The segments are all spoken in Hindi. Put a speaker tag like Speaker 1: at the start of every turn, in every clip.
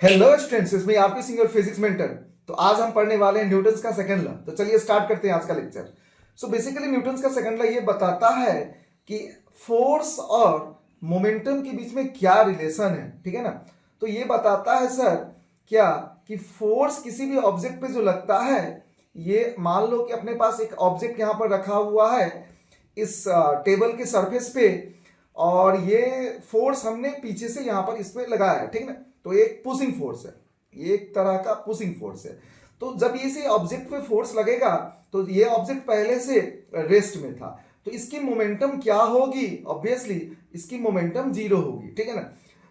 Speaker 1: हेलो स्टूडेंट्स, इसमें आपकी सिंगर फिजिक्स मेंटर। तो आज हम पढ़ने वाले हैं न्यूटन्स का सेकंड लॉ। तो चलिए स्टार्ट करते हैं आज का लेक्चर। सो बेसिकली न्यूटन्स का सेकंड लॉ ये बताता है कि फोर्स और मोमेंटम के बीच में क्या रिलेशन है, ठीक है ना। तो ये बताता है सर क्या कि फोर्स किसी भी ऑब्जेक्ट पे जो लगता है, ये मान लो कि अपने पास एक ऑब्जेक्ट यहाँ पर रखा हुआ है इस टेबल के सरफेस पे, और ये फोर्स हमने पीछे से यहाँ पर इस पे लगाया है, ठीक ना। तो एक पुशिंग फोर्स है, ये एक तरह का पुशिंग फोर्स है। तो जब इसे ऑब्जेक्ट पे फोर्स लगेगा तो ये ऑब्जेक्ट पहले से रेस्ट में था, तो इसकी मोमेंटम क्या होगी? ऑब्वियसली इसकी मोमेंटम जीरो होगी, ठीक है ना।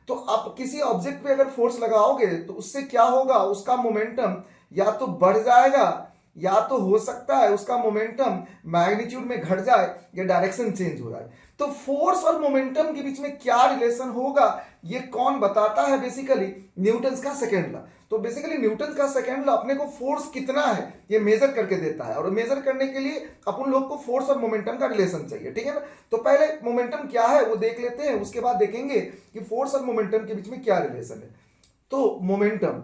Speaker 1: तो अब किसी ऑब्जेक्ट पे अगर फोर्स लगाओगे तो उससे क्या होगा? उसका मोमेंटम या तो बढ़ जाएगा या तो हो सकता है उसका मोमेंटम मैग्नीट्यूड में घट जाए या डायरेक्शन चेंज हो जाए। तो फोर्स और मोमेंटम के बीच में क्या रिलेशन होगा, ये कौन बताता है? बेसिकली न्यूटन्स का सेकेंड लॉ। तो बेसिकली न्यूटन का सेकेंड लॉ अपने को फोर्स कितना है ये मेजर करके देता है, और मेजर करने के लिए अपन लोग को फोर्स और मोमेंटम का रिलेशन चाहिए, ठीक है ना। तो पहले मोमेंटम क्या है वो देख लेते हैं, उसके बाद देखेंगे कि फोर्स और मोमेंटम के बीच में क्या रिलेशन है। तो मोमेंटम,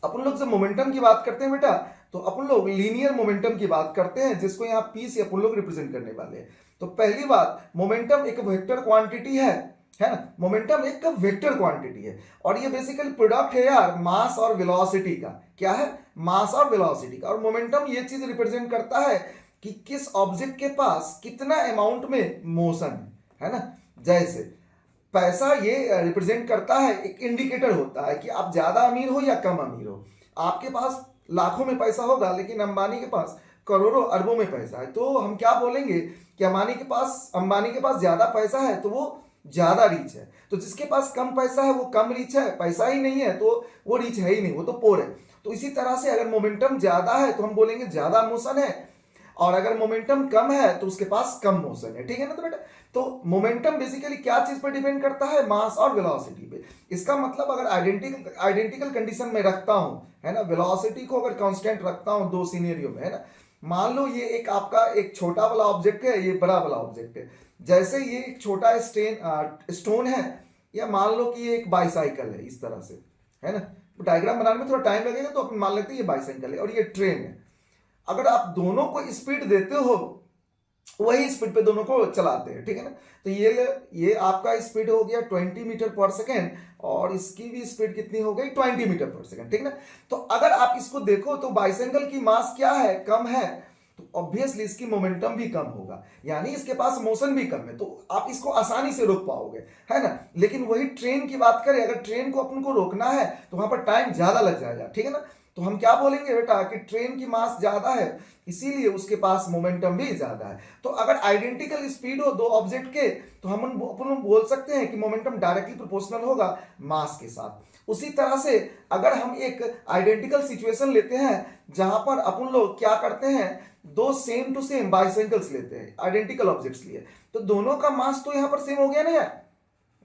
Speaker 1: अपन लोग जब मोमेंटम की बात करते हैं बेटा, तो अपन लोग लीनियर मोमेंटम की बात करते हैं, जिसको यहाँ पी से अपन लोग रिप्रेजेंट करने वाले हैं। तो पहली बात, मोमेंटम एक वेक्टर क्वांटिटी है ना। मोमेंटम एक वेक्टर क्वांटिटी है, और ये बेसिकली प्रोडक्ट है यार मास और वेलोसिटी का। क्या है? मास और वेलोसिटी का। और मोमेंटम ये चीज रिप्रेजेंट करता है कि किस ऑब्जेक्ट के पास कितना अमाउंट में मोशन है ना। जैसे पैसा ये रिप्रेजेंट करता है, एक इंडिकेटर होता है कि आप ज्यादा अमीर हो या कम अमीर हो। आपके पास लाखों में पैसा होगा लेकिन अंबानी के पास करोड़ों अरबों में पैसा है, तो हम क्या बोलेंगे कि अंबानी के पास ज्यादा पैसा है तो वो ज्यादा रीच है। तो जिसके पास कम पैसा है वो कम रीच है, पैसा ही नहीं है तो वो रीच है ही नहीं, वो तो पोर है। तो इसी तरह से अगर मोमेंटम ज्यादा है तो हम बोलेंगे ज्यादा मोशन है, और अगर मोमेंटम कम है तो उसके पास कम मोशन है, ठीक है ना। तो बेटा, तो मोमेंटम बेसिकली क्या चीज पर डिपेंड करता है? मास और वेलोसिटी पे। इसका मतलब अगर आइडेंटिकल कंडीशन में रखता हूं, है ना, वेलोसिटी को अगर कांस्टेंट रखता हूं दो सिनेरियो में, है ना। मान लो ये एक आपका एक छोटा वाला ऑब्जेक्ट है, ये बड़ा वाला ऑब्जेक्ट है। जैसे ये एक छोटा स्टोन है, या मान लो कि ये एक बाइसाइकिल है इस तरह से, है ना। तो डायग्राम बनाने में थोड़ा टाइम लगेगा, तो अपन मान लेते हैं ये बाइसाइकिल है और ये ट्रेन है। अगर आप दोनों को स्पीड देते हो, वही स्पीड पे दोनों को चलाते हैं, ठीक है ना। तो ये आपका स्पीड हो गया 20 मीटर पर सेकेंड, और इसकी भी स्पीड कितनी हो गई? 20 मीटर पर सेकेंड, ठीक ना। तो अगर आप इसको देखो तो बाइसाइकिल की मास क्या है? कम है, तो ऑब्वियसली इसकी मोमेंटम भी कम होगा, यानी इसके पास मोशन भी कम है, तो आप इसको आसानी से रोक पाओगे, है ना। लेकिन वही ट्रेन की बात करें, अगर ट्रेन को अपन को रोकना है तो वहां पर टाइम ज्यादा लग जाएगा, ठीक है ना। तो हम क्या बोलेंगे बेटा कि ट्रेन की मास ज्यादा है, इसीलिए उसके पास मोमेंटम भी ज्यादा है। तो अगर आइडेंटिकल स्पीड हो दो ऑब्जेक्ट के, तो हम अपन बोल सकते हैं कि मोमेंटम डायरेक्टली प्रोपोर्शनल होगा मास के साथ। उसी तरह से अगर हम एक आइडेंटिकल सिचुएशन लेते हैं जहां पर अपन लोग क्या करते हैं, दो सेम टू सेम बाइसाइकिल्स लेते हैं, आइडेंटिकल ऑब्जेक्ट्स लिए, तो दोनों का मास तो यहां पर सेम हो गया ना यार।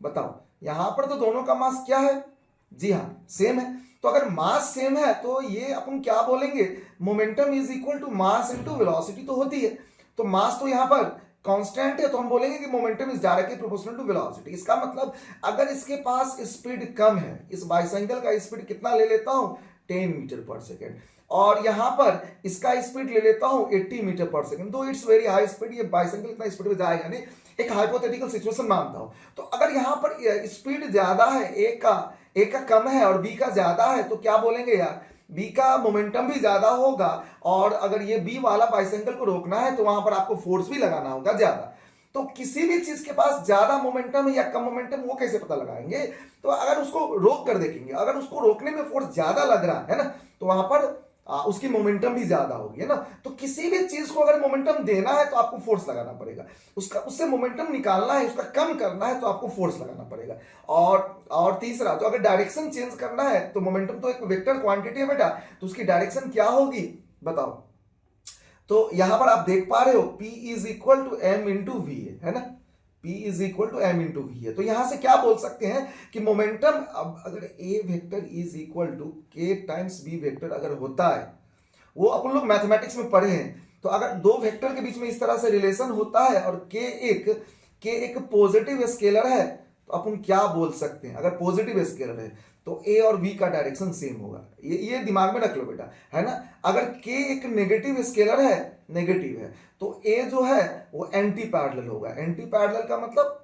Speaker 1: बताओ, यहां पर तो दोनों का मास क्या है? जी हाँ, सेम है। तो अगर मास सेम है तो ये अपन क्या बोलेंगे? Momentum is equal to mass into velocity तो होती है। तो मास तो यहां पर कांस्टेंट है, तो हम बोलेंगे कि momentum is directly proportional to velocity. इसका मतलब अगर इसके पास स्पीड कम है, इस बाइसाइकिल का स्पीड कितना ले लेता हूं? 10 मीटर पर सेकेंड, और यहां पर इसका स्पीड ले लेता हूं 80 मीटर पर सेकेंड। तो इट्स वेरी हाई स्पीड, ये बाइसाइकिल इतना स्पीड में जाएगा नहीं, एक हाइपोथेटिकल सिचुएशन मानता हूं। तो अगर यहां पर स्पीड ज्यादा है, ए का कम है और बी का ज्यादा है, तो क्या बोलेंगे यार? बी का मोमेंटम भी ज्यादा होगा, और अगर ये बी वाला बाइसाइकिल को रोकना है तो वहां पर आपको फोर्स भी लगाना होगा ज्यादा। तो किसी भी चीज के पास ज्यादा मोमेंटम है या कम मोमेंटम, वो कैसे पता लगाएंगे? तो अगर उसको रोक कर देखेंगे, अगर उसको रोकने में फोर्स ज्यादा लग रहा है ना, तो वहां पर उसकी मोमेंटम भी ज्यादा होगी, है ना। तो किसी भी चीज को अगर मोमेंटम देना है तो आपको फोर्स लगाना पड़ेगा, उससे मोमेंटम निकालना है, उसका कम करना है तो आपको फोर्स लगाना पड़ेगा। और तीसरा, तो अगर डायरेक्शन चेंज करना है, तो मोमेंटम तो एक वेक्टर क्वांटिटी है बेटा, तो उसकी डायरेक्शन क्या होगी बताओ। तो यहां पर आप देख पा रहे हो P is equal to m into v है ना, P is equal to m into v है। तो यहां से क्या बोल सकते हैं कि मोमेंटम, अब अगर ए वेक्टर इज इक्वल टू के टाइम्स बी वेक्टर अगर होता है, वो अपन लोग मैथमेटिक्स में पढ़े हैं, तो अगर दो वेक्टर के बीच में इस तरह से रिलेशन होता है और के एक पॉजिटिव स्केलर है, तो अपन क्या बोल सकते हैं? अगर पॉजिटिव स्केलर है तो ए और बी का डायरेक्शन सेम होगा। ये दिमाग में रख लो बेटा, है ना। अगर के एक नेगेटिव स्केलर है, नेगेटिव है, तो ए जो है वो एंटी पैरेलल होगा। एंटी पैरेलल का मतलब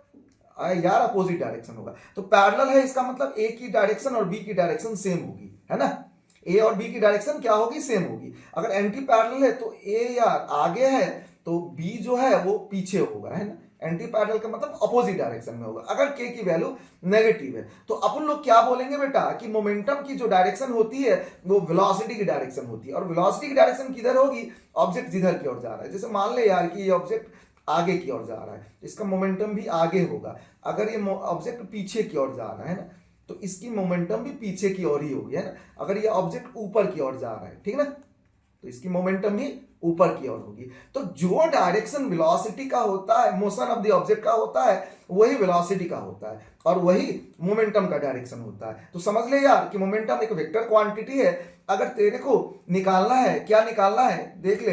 Speaker 1: यार अपोजिट डायरेक्शन होगा। तो पैरेलल है इसका मतलब ए की डायरेक्शन और बी की डायरेक्शन सेम होगी, है ना। ए और बी की डायरेक्शन क्या होगी, सेम होगी। अगर एंटी पैरेलल है तो ए यार आगे है तो बी जो है वो पीछे होगा, है ना। एंटी पैरेलल का मतलब अपोजिट डायरेक्शन में होगा अगर के की वैल्यू नेगेटिव है। तो अपन लोग क्या बोलेंगे बेटा कि मोमेंटम की जो डायरेक्शन होती है वो वेलोसिटी की डायरेक्शन होती है। और वेलोसिटी की डायरेक्शन किधर होगी, ऑब्जेक्ट जिधर की ओर जा रहा है। जैसे मान ले यार कि ये ऑब्जेक्ट आगे की ओर जा रहा है, इसका मोमेंटम भी आगे होगा। अगर ये ऑब्जेक्ट पीछे की ओर जा रहा है ना, तो इसकी मोमेंटम भी पीछे की ओर ही होगी, है ना। अगर ये ऑब्जेक्ट ऊपर की ओर जा रहा है, ठीक है ना, तो इसकी मोमेंटम भी ऊपर की ओर होगी। तो जो डायरेक्शन वेलोसिटी का होता है, मोशन ऑफ द ऑब्जेक्ट का होता है, वही वेलोसिटी का होता है और वही मोमेंटम का डायरेक्शन होता है। तो समझ ले यार कि मोमेंटम एक वेक्टर क्वांटिटी है। अगर तेरे को निकालना है, क्या निकालना है देख ले,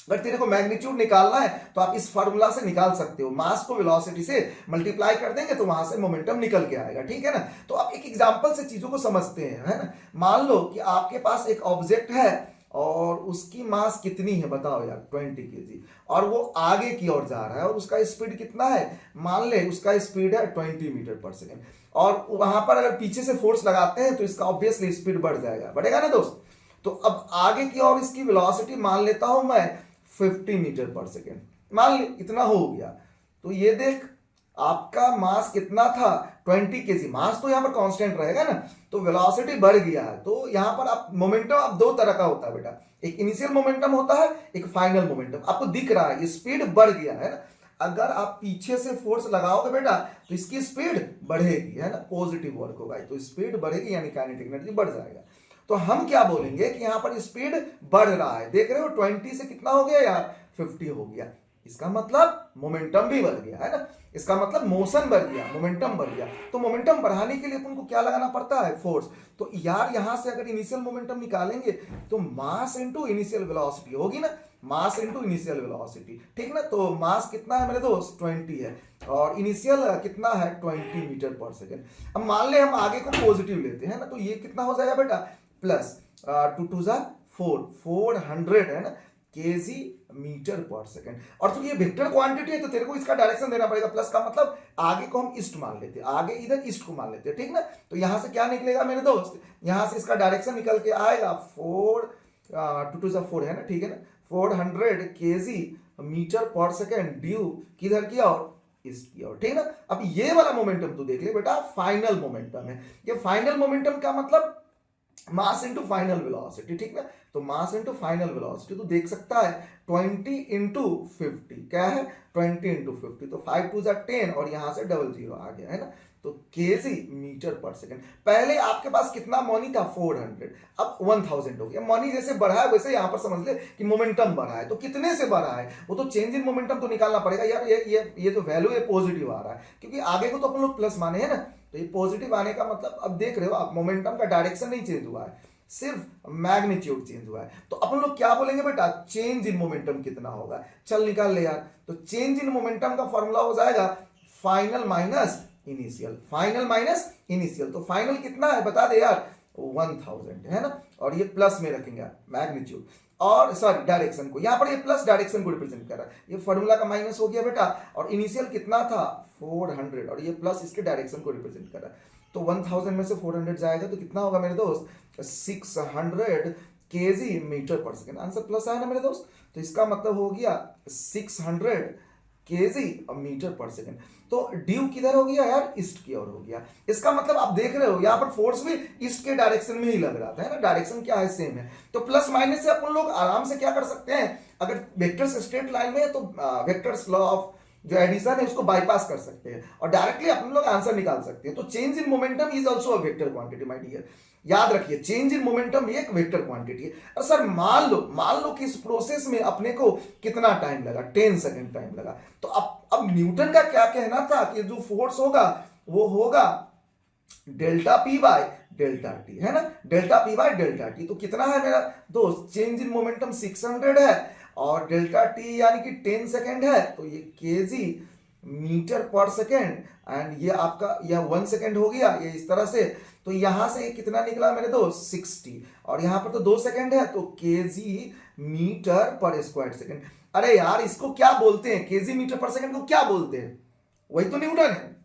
Speaker 1: अगर तेरे को मैग्नीट्यूड निकालना है तो आप इस फार्मूला से निकाल सकते हो। मास को वेलोसिटी से मल्टीप्लाई कर देंगे तो वहां से मोमेंटम निकल के आएगा, ठीक है ना। तो आप एक एग्जांपल से चीजों को समझते हैं, है ना। मान लो कि आपके पास एक ऑब्जेक्ट है और उसकी मास कितनी है बताओ यार, 20 केजी, और वो आगे की ओर जा रहा है और उसका स्पीड कितना है, मान ले उसका स्पीड है 20 मीटर पर सेकेंड। और वहां पर अगर पीछे से फोर्स लगाते हैं तो इसका ऑब्वियसली स्पीड बढ़ जाएगा, बढ़ेगा ना दोस्त। तो अब आगे की ओर इसकी वेलोसिटी मान लेता हूं मैं 50 मीटर पर सेकेंड, मान ले इतना हो गया। तो ये देख आपका मास कितना था, 20 केजी। मास तो यहां पर कांस्टेंट रहेगा ना, तो वेलोसिटी बढ़ गया है। तो यहां पर आप मोमेंटम आप दो तरह का होता है बेटा, एक इनिशियल मोमेंटम होता है, एक फाइनल मोमेंटम। आपको दिख रहा है स्पीड बढ़ गया है ना। अगर आप पीछे से फोर्स लगाओगे बेटा तो इसकी स्पीड बढ़ेगी, है ना, पॉजिटिव वर्क होगा तो स्पीड बढ़ेगी यानी काइनेटिक एनर्जी बढ़ जाएगा। तो हम क्या बोलेंगे कि यहां पर स्पीड बढ़ रहा है, देख रहे हो 20 से कितना हो गया यार 50 हो गया। इसका मतलब मोमेंटम भी बढ़ गया, है ना। इसका मतलब मोशन बढ़ गया, मोमेंटम बढ़ गया। तो मोमेंटम बढ़ाने के लिए अपन को क्या लगाना पड़ता है, फोर्स। तो यार यहां से अगर इनिशियल मोमेंटम निकालेंगे तो मास इनटू इनिशियल वेलोसिटी होगी ना, मास इनटू इनिशियल वेलोसिटी, ठीक ना। तो मास कितना है मेरे दोस्त 20 है और इनिशियल कितना है 20 मीटर पर सेकेंड। अब मान ले हम आगे को पॉजिटिव लेते हैं ना, तो ये कितना हो जाएगा बेटा प्लस 2 2 जा 400 है ना केजी मीटर पर सेकेंड। और तो ये वेक्टर क्वांटिटी है तो तेरे को इसका डायरेक्शन देना पड़ेगा। प्लस का मतलब आगे को हम ईस्ट मान लेते हैं, आगे इधर ईस्ट को मान लेते हैं, ठीक ना। तो यहां से क्या निकलेगा मेरे दोस्त, यहां से इसका डायरेक्शन निकल के आएगा 2 2 जा 4 है ना, ठीक है ना, 400 केजी मीटर पर सेकेंड ड्यू किधर की और ईस्ट की ओर, ठीक ना। अब ये वाला मोमेंटम तू देख ले बेटा, फाइनल मोमेंटम है। ये फाइनल मोमेंटम का मतलब मास इंटू फाइनल वेलोसिटी, ठीक ना। तो मास इंटू फाइनल वेलोसिटी तो देख सकता है 20 इंटू 50 क्या है 20 इंटू 50, तो 5 2 जा 10 और यहां से डबल जीरो आ गया, है ना। तो केजी मीटर पर सेकेंड। पहले आपके पास कितना मनी था 400, अब 1000 हो गया। मनी जैसे बढ़ा है वैसे यहां पर समझ ले कि मोमेंटम बढ़ा है। तो कितने से बढ़ा है, वो तो चेंज इन मोमेंटम तो निकालना पड़ेगा यार। ये जो वैल्यू है पॉजिटिव आ रहा है क्योंकि आगे को तो अपन लोग प्लस माने हैं ना। तो ये पॉजिटिव आने का मतलब अब देख रहे हो आप मोमेंटम का डायरेक्शन नहीं चेंज हुआ है, सिर्फ मैग्नीट्यूड चेंज हुआ है। तो अपन लोग क्या बोलेंगे बेटा, चेंज इन मोमेंटम कितना होगा, चल निकाल ले यार। तो चेंज इन मोमेंटम का फॉर्मूला हो जाएगा final minus initial, final minus initial. तो फाइनल कितना है बता दे यार 1000 है ना, और ये प्लस में रखेंगे मैग्नीट्यूड और सॉरी डायरेक्शन को, यहां पर ये प्लस डायरेक्शन को रिप्रेजेंट कर रहा है। ये फॉर्मूला का माइनस हो गया बेटा, और इनिशियल कितना था 400 और ये प्लस इसके डायरेक्शन को रिप्रेजेंट कर रहा है। तो 1000 में से 400 जाएगा तो कितना होगा मेरे दोस्त 600 केजी मीटर पर सेकेंड। आंसर प्लस आया ना मेरे दोस्त। तो इसका मतलब हो गया 600 केजी मीटर पर सेकेंड। तो ड्यू किधर हो गया यार, ईस्ट की ओर हो गया। इसका मतलब आप देख रहे हो यहाँ पर फोर्स भी ईस्ट के डायरेक्शन में ही लग रहा था, है ना। डायरेक्शन क्या है, सेम है। तो प्लस माइनस से अपन लोग आराम से क्या कर सकते हैं, अगर वेक्टर्स स्ट्रेट लाइन में है तो वेक्टर्स लॉ ऑफ जो एडिशन है उसको बाईपास कर सकते हैं और डायरेक्टली अपन लोग आंसर निकाल सकते हैं। तो change in momentum is also a vector quantity my dear, याद रखिए चेंज इन मोमेंटम भी एक वेक्टर क्वांटिटी है। और सर मान लो कि इस प्रोसेस में अपने को कितना टाइम लगा, 10 सेकेंड टाइम लगा। तो अब न्यूटन का क्या कहना था कि जो फोर्स होगा वो होगा delta P by delta T, है ना, delta P by delta T. तो कितना है मेरा दोस्त, चेंज इन मोमेंटम 600 है और डेल्टा टी यानी कि 10 सेकेंड है, तो ये केजी मीटर पर सेकेंड, एंड ये आपका यह 1 सेकेंड हो गया, ये इस तरह से। तो यहां से ये कितना निकला मेरे दोस्त 60, और यहां पर तो 2 सेकेंड है, तो केजी मीटर पर स्क्वायर सेकेंड। अरे यार इसको क्या बोलते हैं, केजी मीटर पर सेकेंड को क्या बोलते हैं, वही तो न्यूटन है।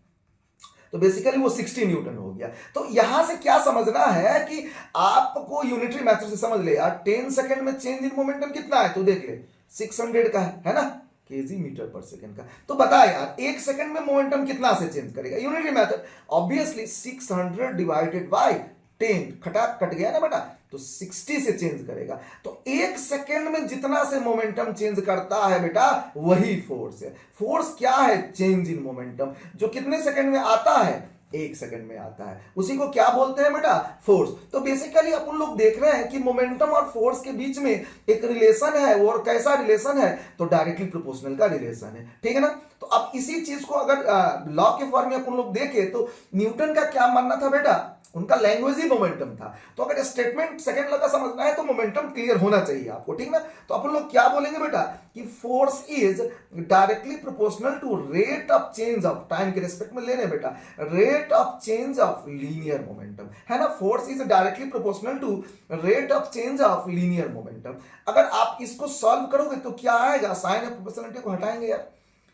Speaker 1: तो बेसिकली वो 60 न्यूटन हो गया। तो यहां से क्या समझना है कि आपको यूनिटरी मेथड से समझ ले यार, 10 सेकेंड में चेंज इन मोमेंटम कितना है, तो देख ले 600 का है ना, केजी मीटर पर सेकेंड का। तो बता यार 1 सेकेंड में मोमेंटम कितना से चेंज करेगा, unitary method obviously 600 divided by 10, खटा कट गया ना बेटा, तो 60 से चेंज करेगा। तो 1 सेकेंड में जितना से मोमेंटम चेंज करता है बेटा, वही फोर्स है। फोर्स क्या है, चेंज इन मोमेंटम, जो कितने सेकेंड में आता है, 1 सेकेंड में आता है, उसी को क्या बोलते हैं बेटा, फोर्स। तो बेसिकली अपन लोग देख रहे हैं कि मोमेंटम और फोर्स के बीच में एक रिलेशन है, और कैसा रिलेशन है, तो डायरेक्टली प्रोपोर्शनल का रिलेशन है, ठीक है ना। तो अब इसी चीज को अगर लॉ के फॉर्म में अपन लोग देखें, तो न्यूटन का क्या मानना था बेटा, उनका लैंग्वेज ही मोमेंटम था। तो अगर स्टेटमेंट सेकंड लगा समझना है तो मोमेंटम क्लियर होना चाहिए आपको, ठीक ना। तो अपन लोग क्या बोलेंगे बेटा कि force is directly proportional to rate of change of, time के रिस्पेक्ट में ले रहे बेटा, rate of change of linear momentum, है ना। Force is directly proportional to rate of change of linear momentum. अगर आप इसको सॉल्व करोगे तो क्या आएगा, साइन ऑफ प्रोपोर्शनलिटी को हटाएंगे यार,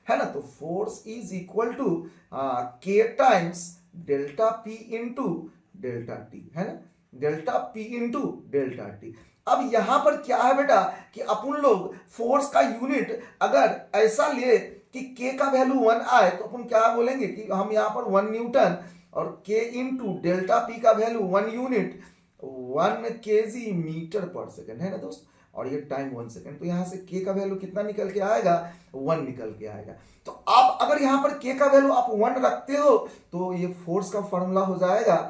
Speaker 1: है ना। तो फोर्स इज इक्वल टू के times delta P into delta T, है ना, delta P into delta T. अब यहां पर क्या है बेटा कि अपन लोग फोर्स का यूनिट अगर ऐसा ले कि के का वैल्यू 1 आए, तो अपन क्या बोलेंगे कि हम यहां पर 1 न्यूटन और के इंटू डेल्टा पी का वैल्यू 1 यूनिट 1 केजी मीटर पर सेकेंड, है ना दोस्त, और ये टाइम 1 सेकेंड। तो यहां से के का वैल्यू कितना निकल के आएगा, 1 निकल के आएगा। तो आप अगर यहां पर के का वैल्यू आप 1 रखते हो, तो ये फोर्स का फॉर्मूला हो जाएगा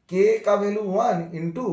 Speaker 1: के का value 1 into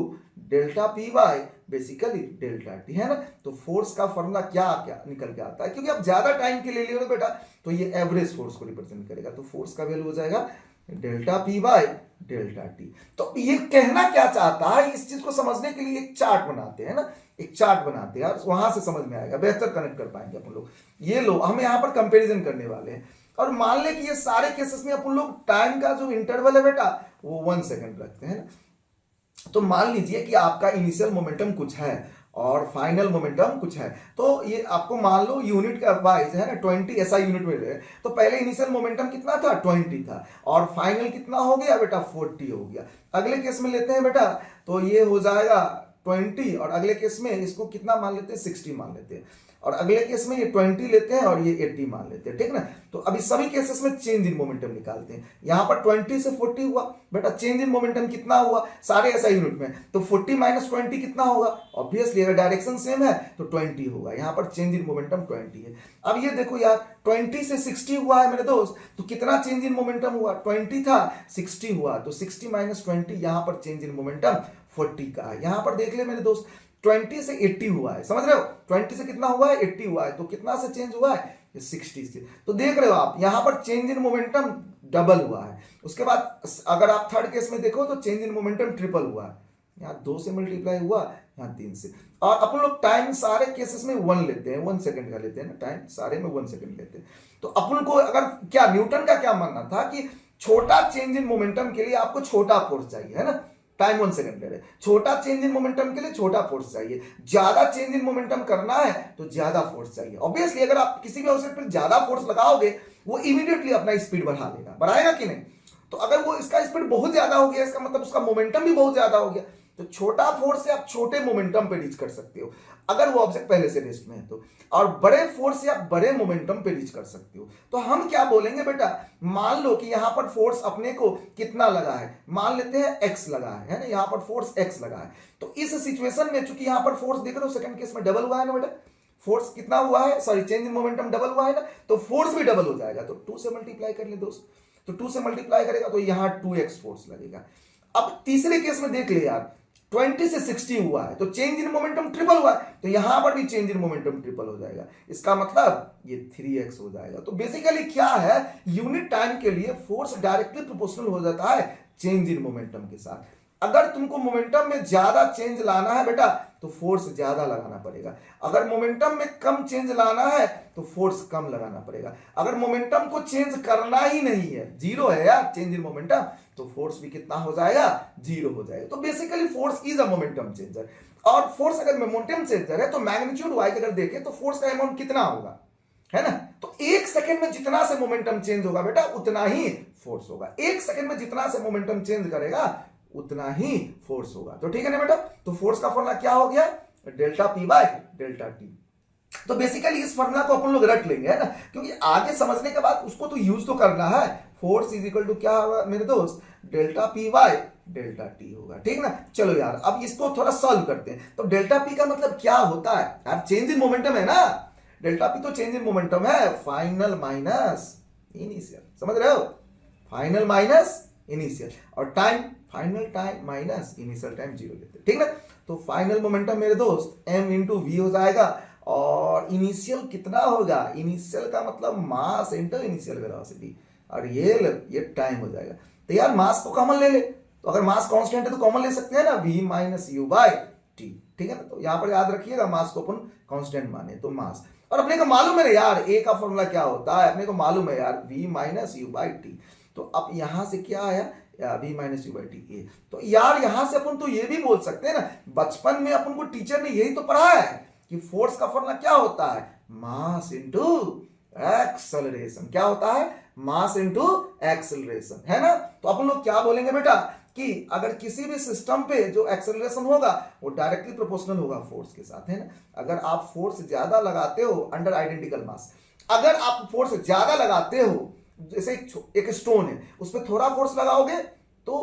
Speaker 1: delta P bye basically delta T, है ना। तो फोर्स का फॉर्मूला क्या क्या निकल के आता है, क्योंकि आप ज्यादा टाइम के लिए ले रहे हो बेटा, तो ये एवरेज फोर्स को रिप्रेजेंट करेगा। तो फोर्स का वैल्यू हो जाएगा delta P by delta T. तो ये कहना क्या चाहता है, इस चीज को समझने के लिए एक चार्ट बनाते हैं ना, एक चार्ट बनाते हैं, वहां से समझ में आएगा, बेहतर कनेक्ट कर पाएंगे अपन लोग। ये लो हम यहाँ पर कंपेरिजन करने वाले हैं, और मान ले कि ये सारे केसेस में अपन लोग टाइम का जो इंटरवल है बेटा वो 1 सेकेंड रखते हैं ना। तो मान लीजिए कि आपका इनिशियल मोमेंटम कुछ है और फाइनल मोमेंटम कुछ है, तो ये आपको मान लो यूनिट का वाइज है ना 20 ऐसा यूनिट में ले, तो पहले इनिशियल मोमेंटम कितना था 20 था, और फाइनल कितना हो गया बेटा 40 हो गया। अगले केस में लेते हैं बेटा, तो ये हो जाएगा 20, और अगले केस में इसको कितना मान लेते हैं 60 मान लेते हैं, और अगले केस में ये 20 लेते हैं और ये 80 मान लेते हैं, ठीक ना। तो अभी सभी केसेस में चेंज इन मोमेंटम निकालते हैं। यहां पर 20 से 40 हुआ बेटा, चेंज इन मोमेंटम कितना हुआ सारे ऐसा यूनिट में, तो 40 माइनस 20 कितना होगा, ऑब्वियसली अगर डायरेक्शन सेम है तो 20 होगा। यहां पर चेंज इन मोमेंटम 20 है। अब ये देखो यार 20 से 60 हुआ है मेरे दोस्त, तो कितना चेंज इन मोमेंटम हुआ, 20 था 60 हुआ, तो 60 माइनस 20 यहां पर चेंज इन मोमेंटम 40 का है। यहां पर देख ले मेरे दोस्त 20 से 80 हुआ है, समझ रहे हो, 20 से कितना हुआ है 80 हुआ है, तो कितना से चेंज हुआ है 60 से। तो देख रहे हो आप यहां पर चेंज इन मोमेंटम डबल हुआ है। उसके बाद अगर आप थर्ड केस में देखो तो चेंज इन मोमेंटम ट्रिपल हुआ है, यहाँ 2 से मल्टीप्लाई हुआ, यहाँ 3 से। और अपन लोग टाइम सारे केसेस में 1 लेते हैं, 1 सेकंड का लेते हैं ना, टाइम सारे में 1 सेकंड लेते हैं। तो अपन को अगर क्या न्यूटन का क्या मानना था कि छोटा चेंज इन मोमेंटम के लिए आपको छोटा फोर्स चाहिए, है ना, टाइम 1 सेकंड ले रहे, छोटा चेंज इन मोमेंटम के लिए छोटा फोर्स चाहिए, ज्यादा चेंज इन मोमेंटम करना है तो ज्यादा फोर्स चाहिए। ऑब्वियसली अगर आप किसी भी ऑब्जेक्ट पर ज्यादा फोर्स लगाओगे वो इमीडिएटली अपना स्पीड बढ़ा देगा, बढ़ाएगा कि नहीं। तो अगर वो इसका स्पीड बहुत ज्यादा हो गया, इसका मतलब उसका मोमेंटम भी बहुत ज्यादा हो गया, तो छोटा फोर्स से आप छोटे मोमेंटम पे रीच कर सकते हो अगर वो ऑब्जेक्ट पहले से रेस्ट में है तो, और बड़े फोर्स से आप बड़े मोमेंटम पे रीच कर सकते हो। तो हम क्या बोलेंगे बेटा, मान लो कि यहां पर फोर्स अपने को कितना लगा है, मान लेते हैं x लगा है ना, यहां पर फोर्स x लगा है। तो इस सिचुएशन में चूंकि यहां पर फोर्स देख रहे हो सेकंड केस में डबल हुआ है ना बेटा, फोर्स कितना हुआ है, sorry change in momentum double हुआ है ना, तो फोर्स भी डबल हो जाएगा। तो 2 से मल्टीप्लाई कर ले दोस्त, तो 2 से मल्टीप्लाई करेगा तो यहां 2x फोर्स लगेगा। अब तीसरे केस में देख ले यार 20 से 60 हुआ है, तो चेंज इन मोमेंटम ट्रिपल हुआ है, तो यहां पर भी चेंज इन मोमेंटम ट्रिपल हो जाएगा, इसका मतलब ये 3x हो जाएगा। तो बेसिकली क्या है, यूनिट टाइम के लिए फोर्स डायरेक्टली प्रोपोर्शनल हो जाता है चेंज इन मोमेंटम के साथ। अगर तुमको मोमेंटम में ज्यादा चेंज लाना है बेटा तो फोर्स ज्यादा लगाना पड़ेगा। अगर मोमेंटम में कम चेंज लाना है तो फोर्स कम लगाना पड़ेगा। अगर मोमेंटम को चेंज करना ही नहीं है, जीरो है यार चेंज इन मोमेंटम, तो फोर्स भी कितना हो जाएगा, जीरो हो जाएगा। तो basically force is a momentum changer. और फोर्स अगर मोमेंटम चेंजर है तो मैग्नीट्यूड वाइज अगर देखें तो फोर्स का अमाउंट कितना होगा, है ना। तो एक सेकंड में जितना से मोमेंटम चेंज होगा बेटा उतना ही फोर्स होगा। एक सेकंड में जितना से मोमेंटम चेंज करेगा उतना ही फोर्स होगा। तो ठीक है ना बेटा। तो फोर्स का फॉर्मूला क्या हो गया, delta P by delta T. तो बेसिकली इस फॉर्मूला को अपन लोग रट लेंगे, है ना, क्योंकि आगे समझने के बाद उसको तो यूज तो करना है। फोर्स इज इक्वल टू क्या होगा मेरे दोस्त, delta P by delta T होगा। ठीक ना। चलो यार अब इसको थोड़ा सॉल्व करते हैं। तो डेल्टा पी का मतलब क्या होता है यार, चेंज इन मोमेंटम है ना। डेल्टा पी तो चेंज इन मोमेंटम है, फाइनल माइनस इनिशियल, समझ रहे हो, फाइनल माइनस इनिशियल। और time, final time minus initial time zero लेते हैं। ठीक ना। तो फाइनल मोमेंटम मेरे दोस्त m इंटू वी हो जाएगा, और इनिशियल कितना होगा, इनिशियल का मतलब मास इंटू इनिशियल वेलोसिटी, और ये टाइम हो जाएगा। तो यार मास को कॉमन ले ले, तो अगर मास कांस्टेंट है तो कॉमन ले सकते हैं ना, v minus u by t. ठीक है ना। तो यहां पर याद रखिएगा मास को अपन कांस्टेंट माने तो मास। और अपने को मालूम है यार ए का फॉर्मूला क्या होता है, अपने को मालूम है यार v minus u by t. तो अब यहां से क्या आया, v minus u by T A. तो यार यहां से अपन तो ये भी बोल सकते हैं ना, बचपन में अपन को टीचर ने यही तो पढ़ाया है कि फोर्स का फॉर्मूला क्या होता है, मास इंटू एक्सेलरेशन। क्या होता है, मास इंटू एक्सेलरेशन, है ना। तो अपन लोग क्या बोलेंगे बेटा कि अगर किसी भी सिस्टम पे जो एक्सेलरेशन होगा वो डायरेक्टली प्रोपोर्शनल होगा फोर्स के साथ, है ना। अगर आप फोर्स ज्यादा लगाते हो अंडर आइडेंटिकल मास, अगर आप फोर्स ज्यादा लगाते हो, जैसे एक स्टोन है उस पर थोड़ा फोर्स लगाओगे तो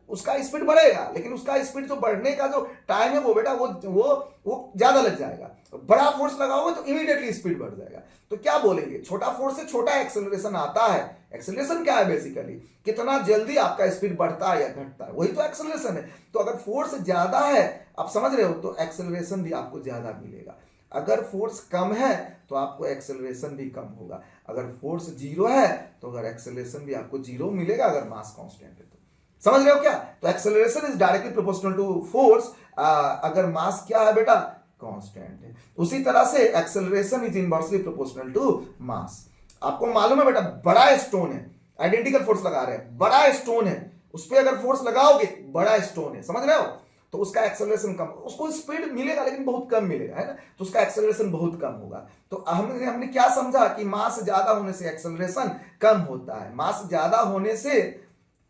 Speaker 1: उसका स्पीड बढ़ेगा, लेकिन उसका स्पीड जो बढ़ने का जो टाइम है वो बेटा वो ज्यादा लग जाएगा। बड़ा फोर्स लगाओगे तो इमीडिएटली स्पीड बढ़ जाएगा। तो क्या बोलेंगे, छोटा फोर्स से छोटा एक्सेलरेशन आता है। एक्सेलरेशन क्या है, बेसिकली कितना जल्दी आपका स्पीड बढ़ता है या घटता है, वही तो एक्सेलरेशन है। तो अगर फोर्स ज्यादा है, आप समझ रहे हो, तो एक्सेलरेशन भी आपको ज्यादा मिलेगा। अगर फोर्स कम है तो आपको एक्सेलरेशन भी कम होगा। अगर फोर्स जीरो है तो अगर एक्सेलरेशन भी आपको जीरो मिलेगा, अगर मास कांस्टेंट है तो। समझ रहे हो क्या। तो acceleration is directly proportional to force, अगर मास क्या है बेटा, कांस्टेंट है। उसी तरह से acceleration is inversely proportional to mass. आपको मालूम है बेटा, बड़ा स्टोन है, आइडेंटिकल फोर्स लगा रहे हैं, बड़ा स्टोन है, उस पर अगर फोर्स लगाओगे, बड़ा स्टोन है, समझ रहे हो, तो उसका एक्सेलरेशन कम, उसको स्पीड मिलेगा लेकिन बहुत कम मिलेगा, है ना। तो उसका एक्सेलरेशन बहुत कम होगा। तो हमने क्या समझा कि मास ज्यादा होने से एक्सेलरेशन कम होता है, मास ज्यादा होने से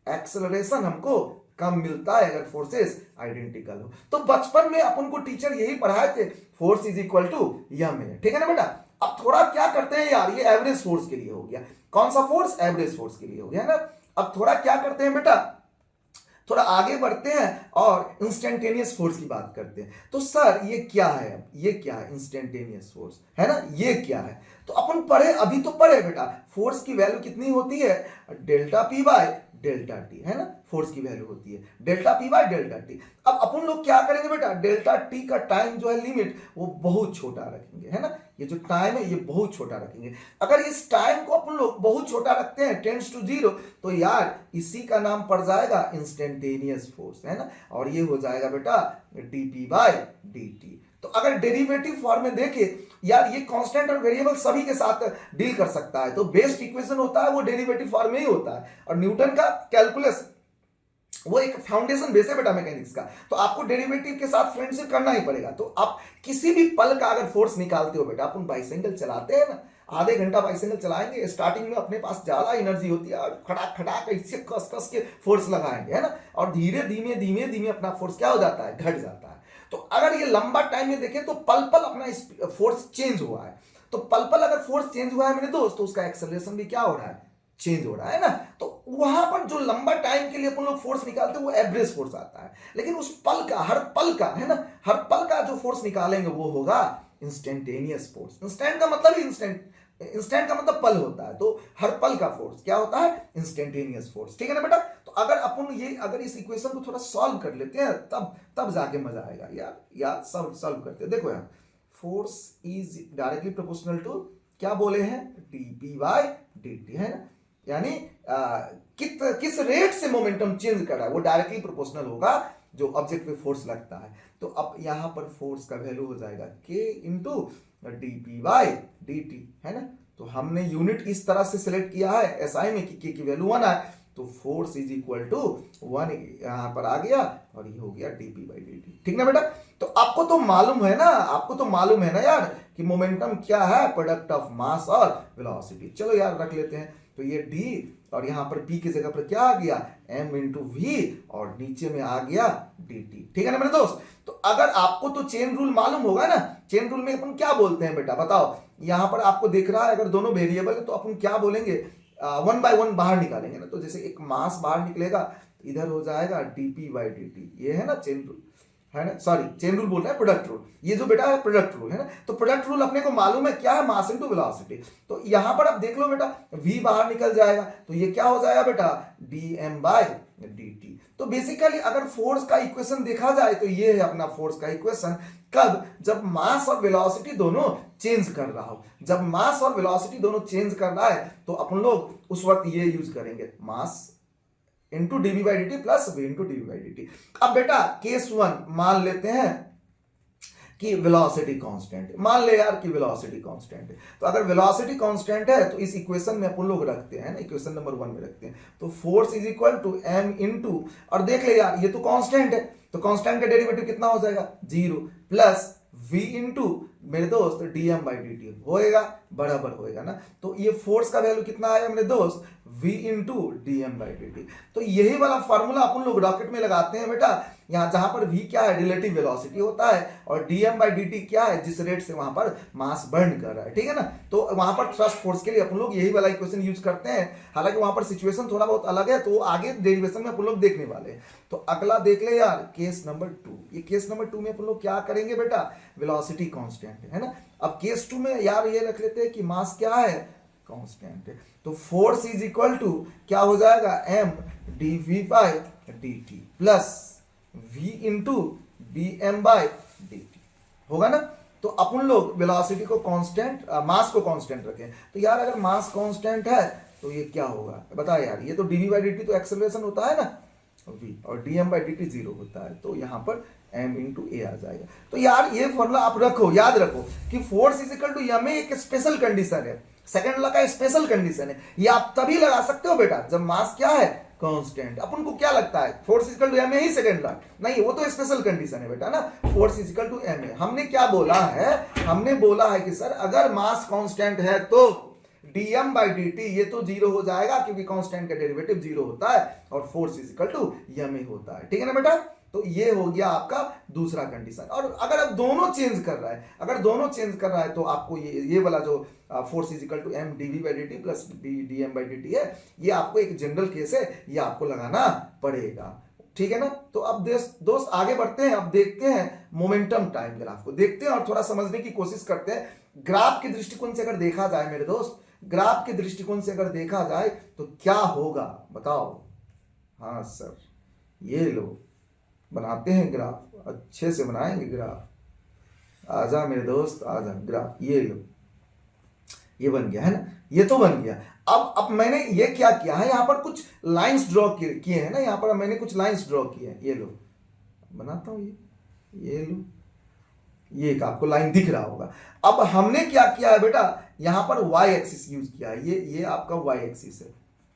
Speaker 1: एक्सेलरेशन हमको कम मिलता है अगर फोर्सेस आइडेंटिकल हो। तो बचपन में अपन को टीचर यही पढ़ाए थे, फोर्स इज इक्वल टू यम है। ठीक है ना बेटा। अब थोड़ा क्या करते हैं यार, ये एवरेज फोर्स के लिए हो गया, कौन सा फोर्स, एवरेज फोर्स के लिए हो गया, है ना। अब थोड़ा क्या करते हैं बेटा, थोड़ा आगे बढ़ते हैं और इंस्टेंटेनियस फोर्स की बात करते हैं। तो सर ये क्या है, ये क्या है इंस्टेंटेनियस फोर्स, है ना, ये क्या है। तो अपन पढ़े, अभी तो पढ़े बेटा, फोर्स की वैल्यू कितनी होती है, delta P by delta T, है ना, फोर्स की वैल्यू होती है delta P by delta T. अब अपन लोग क्या करेंगे बेटा, डेल्टा टी का टाइम जो है लिमिट वो बहुत छोटा रखेंगे, है ना। ये जो टाइम है ये बहुत छोटा रखेंगे। अगर इस टाइम को अपन लोग बहुत छोटा रखते हैं, टेंड्स टू जीरो, तो यार इसी का नाम पड़ जाएगा इंस्टेंटेनियस फोर्स, है ना। और ये हो जाएगा बेटा dp बाय dt। तो अगर डेरिवेटिव फॉर्म में देखे यार, ये कांस्टेंट और वेरिएबल सभी के साथ डील कर सकता है, तो बेस्ट इक्वेशन होता है वो डेरिवेटिव फॉर्म में ही होता है। और न्यूटन का कैलकुलस वो एक फाउंडेशन बेस है बेटा मैकेनिक्स का, तो आपको डेरिवेटिव के साथ फ्रेंडशिप करना ही पड़ेगा। तो आप किसी भी पल का अगर फोर्स निकालते हो बेटा, अपन बाइसाइकिल चलाते हैं ना, आधे घंटा बाइसाइकिल चलाएंगे, स्टार्टिंग में अपने पास ज्यादा एनर्जी होती है और खड़ा खड़ा इससे कस कस के फोर्स लगाएंगे, है ना। और धीरे धीमे धीमे धीमे अपना फोर्स क्या हो जाता है, घट जाता है। तो अगर ये लंबा टाइम में देखें तो पल पल अपना फोर्स चेंज हुआ है। तो पल पल अगर फोर्स चेंज हुआ है मेरे दोस्त, तो उसका एक्सेलरेशन भी क्या हो रहा है, चेंज हो रहा है ना। तो वहां पर जो लंबा टाइम के लिए अपन लोग फोर्स निकालते हैं वो एवरेज फोर्स आता है। लेकिन उस पल का, हर पल का, है ना, हर पल का जो फोर्स निकालेंगे वो होगा इंस्टेंटेनियस फोर्स। इंस्टेंट का मतलब इंस्टेंट का मतलब पल होता है, तो हर पल का फोर्स क्या होता है, इंस्टेंटेनियस फोर्स। ठीक है ना बेटा। तो अगर अपन अगर इस इक्वेशन को थोड़ा सॉल्व कर लेते हैं तब जाके मजा आएगा यार सॉल्व करते हैं। देखो यार, force is directly proportional to क्या बोले हैं, dp बाय dt, है ना। यानी किस रेट से मोमेंटम चेंज कर रहा है वो डायरेक्टली प्रोपोर्शनल होगा जो ऑब्जेक्ट पे फोर्स लगता है। तो अब यहाँ पर फोर्स का वैल्यू हो जाएगा k into D P by d T, है ना। तो हमने यूनिट इस तरह से सिलेक्ट किया है एसआई में कि k की वैल्यू 1 है, तो फोर्स इज इक्वल टू 1 यहां पर आ गया और ये हो गया dp बाई dt। ठीक ना बेटा। तो आपको तो मालूम है ना, आपको तो मालूम है ना यार कि मोमेंटम क्या है, प्रोडक्ट ऑफ मास और वेलोसिटी। चलो यार रख लेते हैं। तो ये d और यहां पर p की जगह पर क्या आ गया m इंटू वी और नीचे में आ गया dt। ठीक है ना मेरे दोस्त। तो अगर आपको तो चेन रूल मालूम होगा ना, चेन रूल में अपन क्या बोलते हैं बेटा बताओ। यहां पर आपको देख रहा है अगर दोनों वेरिएबल है तो अपन क्या बोलेंगे, 1 बाय 1 बाहर निकालेंगे ना। तो जैसे एक मास बाहर निकलेगा इधर हो जाएगा dp बाई dt, ये है ना चेन रूल, है ना। सॉरी चेन रूल बोल रहा है, प्रोडक्ट रूल। ये जो बेटा है प्रोडक्ट रूल है ना। तो प्रोडक्ट रूल अपने को मालूम है क्या है, मास इनटू वेलोसिटी। तो यहां पर आप देख लो बेटा v बाहर निकल जाएगा तो ये क्या हो जाएगा बेटा dm बाई dt। तो बेसिकली अगर फोर्स का इक्वेशन देखा जाए तो ये है अपना फोर्स का इक्वेशन। कब, जब मास और वेलोसिटी दोनों चेंज कर रहा हो। जब मास और वेलोसिटी दोनों चेंज कर रहा है तो अपन लोग उस वक्त ये यूज करेंगे, mass into dv by d t plus v into dv by d t. अब बेटा केस 1 मान लेते हैं कि वेलोसिटी कांस्टेंट है। मान ले यार कि वेलोसिटी कांस्टेंट है। तो अगर वेलोसिटी कांस्टेंट है तो इस इक्वेशन में अपन लोग रखते हैं ना, इक्वेशन नंबर 1 में रखते हैं। तो force is equal to m into, और देख ले यार ये तो कांस्टेंट है तो कांस्टेंट का डेरिवेटिव कितना हो जाएगा 0 प्लस v इंटू मेरे दोस्त dm बाई dt होएगा, बराबर होएगा ना। तो ये फोर्स का वैल्यू कितना आया मेरे दोस्त v into dm by dt। तो यही वाला फॉर्मूला अपन लोग रॉकेट में लगाते हैं बेटा, यहाँ जहां पर v क्या है रिलेटिव वेलोसिटी होता है और dm बाई dt क्या है जिस रेट से वहां पर मास बर्न कर रहा है। ठीक है ना। तो वहां पर थ्रस्ट फोर्स के लिए अपन लोग यही वाला इक्वेशन यूज करते हैं। हालांकि वहां पर सिचुएशन थोड़ा बहुत अलग है तो आगे डेरिवेशन में अपन लोग देखने वाले हैं। तो अगला देख ले यार केस नंबर 2। ये केस नंबर 2 में अपन लोग क्या करेंगे बेटा, वेलोसिटी कांस्टेंट है ना। अब केस 2 में यार ये रख लेते हैं कि मास क्या है कांस्टेंट है। तो फोर्स इज इक्वल टू क्या हो जाएगा m dv by dt plus v into dm by dt होगा ना। तो अपन लोग वेलोसिटी को कांस्टेंट, मास को कांस्टेंट रखें। तो यार अगर मास कांस्टेंट है तो ये क्या होगा बता यार, ये तो dv बाई dt तो एक्सेलरेशन होता है ना v और dm बाई dt 0 होता है। तो यहाँ पर m इंटू ए आ जाएगा। तो यार ये फॉर्मूला आप रखो, याद रखो कि force is equal to m एक स्पेशल कंडीशन है, सेकंड लॉ का स्पेशल कंडीशन है। ये आप तभी लगा सकते हो बेटा जब मास क्या है कांस्टेंट। अपन को क्या लगता है force is equal to m ही सेकंड लॉ, नहीं वो तो स्पेशल कंडीशन है बेटा ना। Force is equal to m। हमने क्या बोला है, हमने बोला है कि सर अगर मास कांस्टेंट है तो dm बाई dt ये तो 0 हो जाएगा क्योंकि कांस्टेंट का डेरिवेटिव 0 होता है और force is equal to m होता है। ठीक है ना बेटा। तो ये हो गया आपका दूसरा कंडीशन। और अगर अब दोनों चेंज कर रहा है, अगर दोनों चेंज कर रहा है तो आपको ये वाला जो force is equal to m dv by dt plus dm by dt है, ये आपको एक जनरल केस है, ये आपको लगाना पड़ेगा। ठीक है ना। तो अब दोस्त आगे बढ़ते हैं। अब देखते हैं मोमेंटम टाइम ग्राफ को देखते हैं और थोड़ा समझने की कोशिश करते हैं। ग्राफ के दृष्टिकोण से अगर देखा जाए मेरे दोस्त, ग्राफ के दृष्टिकोण से अगर देखा जाए तो क्या होगा बताओ। हाँ सर ये लो बनाते हैं ग्राफ, अच्छे से बनाएंगे ग्राफ। आजा मेरे दोस्त आजा, ग्राफ ये लो, ये बन गया है ना, ये तो बन गया। अब मैंने ये क्या किया है, यहाँ पर कुछ लाइंस ड्रॉ किए हैं ना, यहाँ पर मैंने कुछ लाइंस ड्रॉ किए हैं। ये लो बनाता हूं, ये लो, ये एक आपको लाइन दिख रहा होगा। अब हमने क्या किया है बेटा, यहाँ पर वाई एक्सिस यूज किया है। ये आपका वाई एक्सिस है,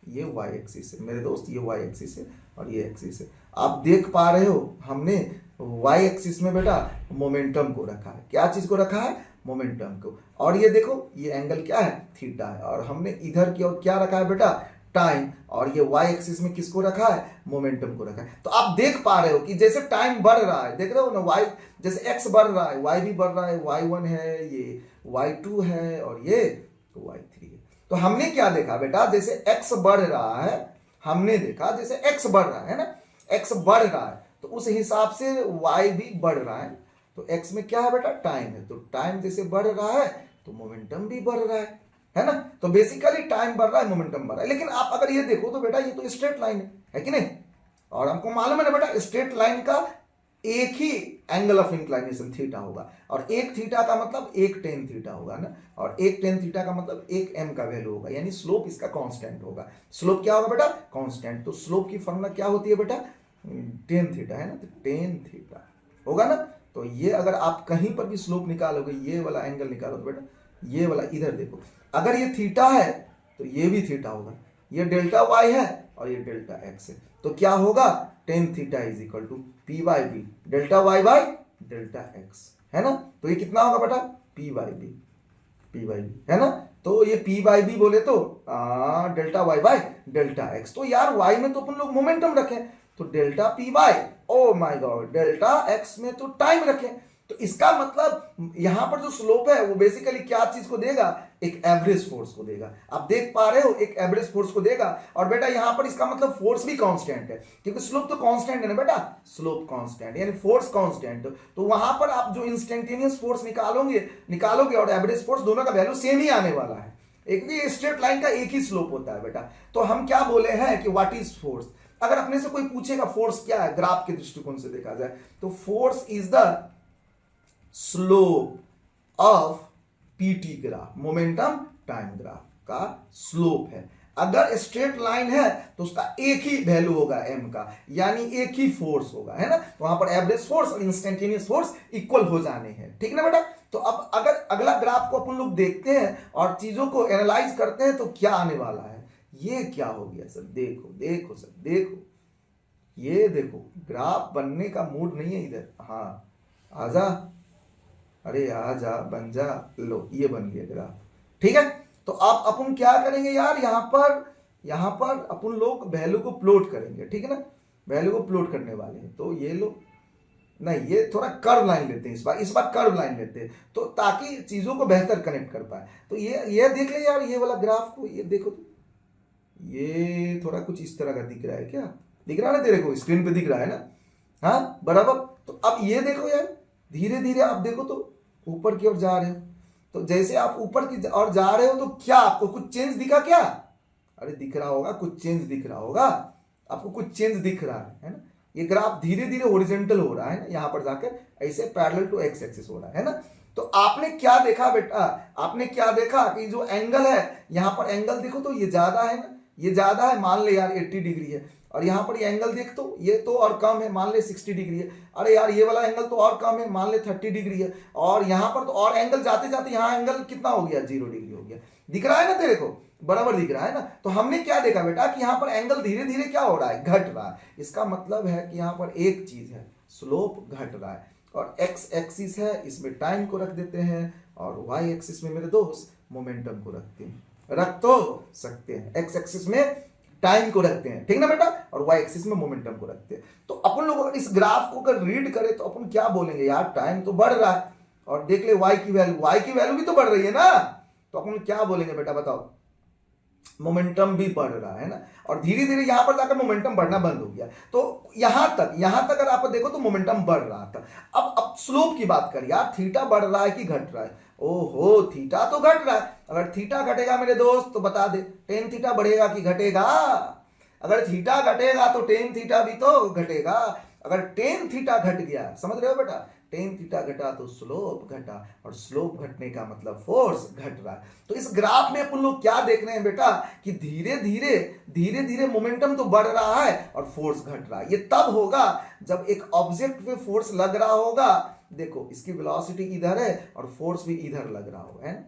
Speaker 1: ये वाई एक्सिस है मेरे दोस्त, ये वाई एक्सिस है और ये एक्सिस है। आप देख पा रहे हो हमने वाई एक्सिस में बेटा मोमेंटम को रखा है। क्या चीज को रखा है, मोमेंटम को। और ये देखो ये एंगल क्या है, थीटा है। और हमने इधर की ओर क्या रखा है बेटा, टाइम। और ये वाई एक्सिस में किसको रखा है, मोमेंटम को रखा है। तो आप देख पा रहे हो कि जैसे टाइम बढ़ रहा है, देख रहे हो ना, वाई जैसे एक्स बढ़ रहा है वाई भी बढ़ रहा है, y1 है, ये y2 है और ये y3 है। तो हमने क्या देखा बेटा, जैसे x बढ़ रहा है, हमने देखा जैसे x बढ़ रहा है ना, x बढ़ रहा है तो उस हिसाब से y भी बढ़ रहा है। तो x में क्या है बेटा, टाइम है। तो टाइम जैसे बढ़ रहा है तो मोमेंटम भी बढ़ रहा है ना। तो बेसिकली टाइम बढ़ रहा है, मोमेंटम बढ़ रहा है। लेकिन आप अगर ये देखो तो बेटा ये तो स्ट्रेट लाइन है कि नहीं। और हमको मालूम है ना बेटा, स्ट्रेट लाइन का एक ही एंगल ऑफ इंक्लाइनेशन थीटा होगा। और एक थीटा का मतलब एक टेन थीटा होगा ना, और एक टेन थीटा का मतलब एक m का वैल्यू होगा, यानी स्लोप इसका कांस्टेंट होगा। स्लोप क्या होगा बेटा, कांस्टेंट। तो स्लोप की फॉर्मूला क्या होती है बेटा, टेन थीटा है ना, तो टेन थीटा होगा ना। तो ये अगर आप कहीं पर भी स्लोप निकालोगे, ये वाला एंगल निकालो तो बेटा ये वाला इधर देखो, अगर ये थीटा है तो ये भी थीटा होगा, ये डेल्टा वाई है और ये डेल्टा एक्स है, तो क्या होगा tan theta is equal to p by b delta y by delta x, है ना। तो ये कितना होगा बेटा p by b, p by b, है ना। तो ये पी बाई बी बोले तो delta y by delta x, तो यार वाई में तो अपन लोग मोमेंटम रखें, तो delta P by oh my God delta x में तो टाइम रखें। तो इसका मतलब यहां पर जो स्लोप है वो बेसिकली क्या चीज को देगा, एक एवरेज फोर्स को देगा। आप देख पा रहे हो एक एवरेज फोर्स को देगा, और बेटा यहां पर इसका मतलब फोर्स भी कांस्टेंट है, क्योंकि स्लोप तो कांस्टेंट है ना बेटा, स्लोप कांस्टेंट यानी फोर्स कांस्टेंट, तो वहां पर आप जो इंस्टेंटेनियस फोर्स निकालोगे और एवरेज फोर्स दोनों का वैल्यू सेम ही आने वाला है, एक भी स्ट्रेट लाइन का एक ही स्लोप होता है बेटा। तो हम क्या बोले हैं कि व्हाट इज फोर्स, अगर अपने से कोई पूछेगा फोर्स क्या है ग्राफ के दृष्टिकोण से देखा जाए, तो force is the slope of PT graph, momentum time graph का स्लोप है। अगर स्ट्रेट लाइन है तो उसका एक ही वैल्यू होगा एम का, यानी एक ही फोर्स होगा, है ना। वहां पर एवरेज फोर्स और इंस्टेंटेनियस फोर्स इक्वल हो जाने हैं, ठीक ना बेटा। तो अब अगर अगला ग्राफ को अपन लोग देखते हैं और चीजों को एनालाइज करते हैं तो क्या आने वाला है, ये क्या हो गया सर, देखो देखो सर देखो, ये देखो ग्राफ बनने का मूड नहीं है इधर, हाँ आजा, अरे आजा बन जा, लो ये बन गया ग्राफ, ठीक है। तो अब अपन क्या करेंगे यार, यहां पर अपन लोग वैल्यू को प्लॉट करेंगे, ठीक है ना, वैल्यू को प्लॉट करने वाले हैं। तो ये लो, नहीं ये थोड़ा कर्व लाइन लेते हैं, इस बार कर्व लाइन लेते हैं, तो ताकि चीजों को बेहतर कनेक्ट कर पाए। तो ये देख ले यार, ये वाला ग्राफ को ये देखो, तो ये थोड़ा कुछ इस तरह का दिख रहा है, क्या दिख रहा है ना तेरे को, स्क्रीन पे दिख रहा है ना, हाँ बराबर। तो अब ये देखो यार, धीरे धीरे आप देखो तो ऊपर की ओर जा रहे हो, तो जैसे आप ऊपर की ओर जा रहे हो तो क्या आपको कुछ चेंज दिखा क्या, अरे दिख रहा होगा, कुछ चेंज दिख रहा होगा आपको, कुछ चेंज दिख रहा है ना। ये ग्राफ धीरे धीरे हॉरिजॉन्टल हो रहा है ना, यहां पर जाकर ऐसे पैरेलल टू एक्स एक्सिस हो रहा है ना। तो आपने क्या देखा बेटा, आपने क्या देखा कि जो एंगल है यहां पर, एंगल देखो तो ये ज्यादा है ना, ये ज्यादा है, मान ले यार 80 डिग्री है, और यहां पर ये एंगल देख तो ये तो और कम है, मान ले 60 डिग्री है, अरे यार ये वाला एंगल तो और कम है, मान ले 30 डिग्री है, और यहां पर तो और एंगल जाते जाते यहां एंगल कितना हो गया, 0 डिग्री हो गया, दिख रहा है ना तेरे को, बराबर दिख रहा है ना। तो हमने क्या देखा बेटा कि यहां पर एंगल धीरे धीरे क्या हो रहा है, घट रहा है, इसका मतलब है कि यहां पर एक चीज है, स्लोप घट रहा है, और एक्स एक्सिस है इसमें टाइम को रख देते हैं, और वाई एक्सिस में मेरे दोस्त मोमेंटम को रखते हैं, रख तो सकते हैं, एक्स एक्सिस में टाइम को रखते हैं, ठीक ना बेटा, और वाई एक्सिस में मोमेंटम को रखते हैं। तो अपन लोग अगर इस ग्राफ को अगर रीड करें तो अपन क्या बोलेंगे यार, टाइम तो बढ़ रहा है, और देख ले वाई की वैल्यू भी तो बढ़ रही है ना, तो अपन क्या बोलेंगे बेटा बताओ, मोमेंटम भी बढ़ रहा है ना, और धीरे धीरे यहां पर जाकर मोमेंटम बढ़ना बंद हो गया। तो यहां तक अगर आप देखो तो मोमेंटम बढ़ रहा था। अब स्लोप की बात करें यार, थीटा बढ़ रहा है कि घट रहा है, ओहो थीटा तो घट रहा है, अगर थीटा घटेगा मेरे दोस्त तो बता दे टेन थीटा बढ़ेगा कि घटेगा, अगर थीटा घटेगा तो टेन थीटा भी तो घटेगा, अगर टेन थीटा घट गया, समझ रहे हो बेटा, टेन थीटा घटा तो स्लोप घटा, और स्लोप घटने का मतलब फोर्स घट रहा है। तो इस ग्राफ में अपन लोग क्या देख रहे हैं बेटा कि धीरे धीरे मोमेंटम तो बढ़ रहा है और फोर्स घट रहा है। ये तब होगा जब एक ऑब्जेक्ट पे फोर्स लग रहा होगा, देखो इसकी वेलोसिटी इधर है और फोर्स भी इधर लग रहा होगा, है ना,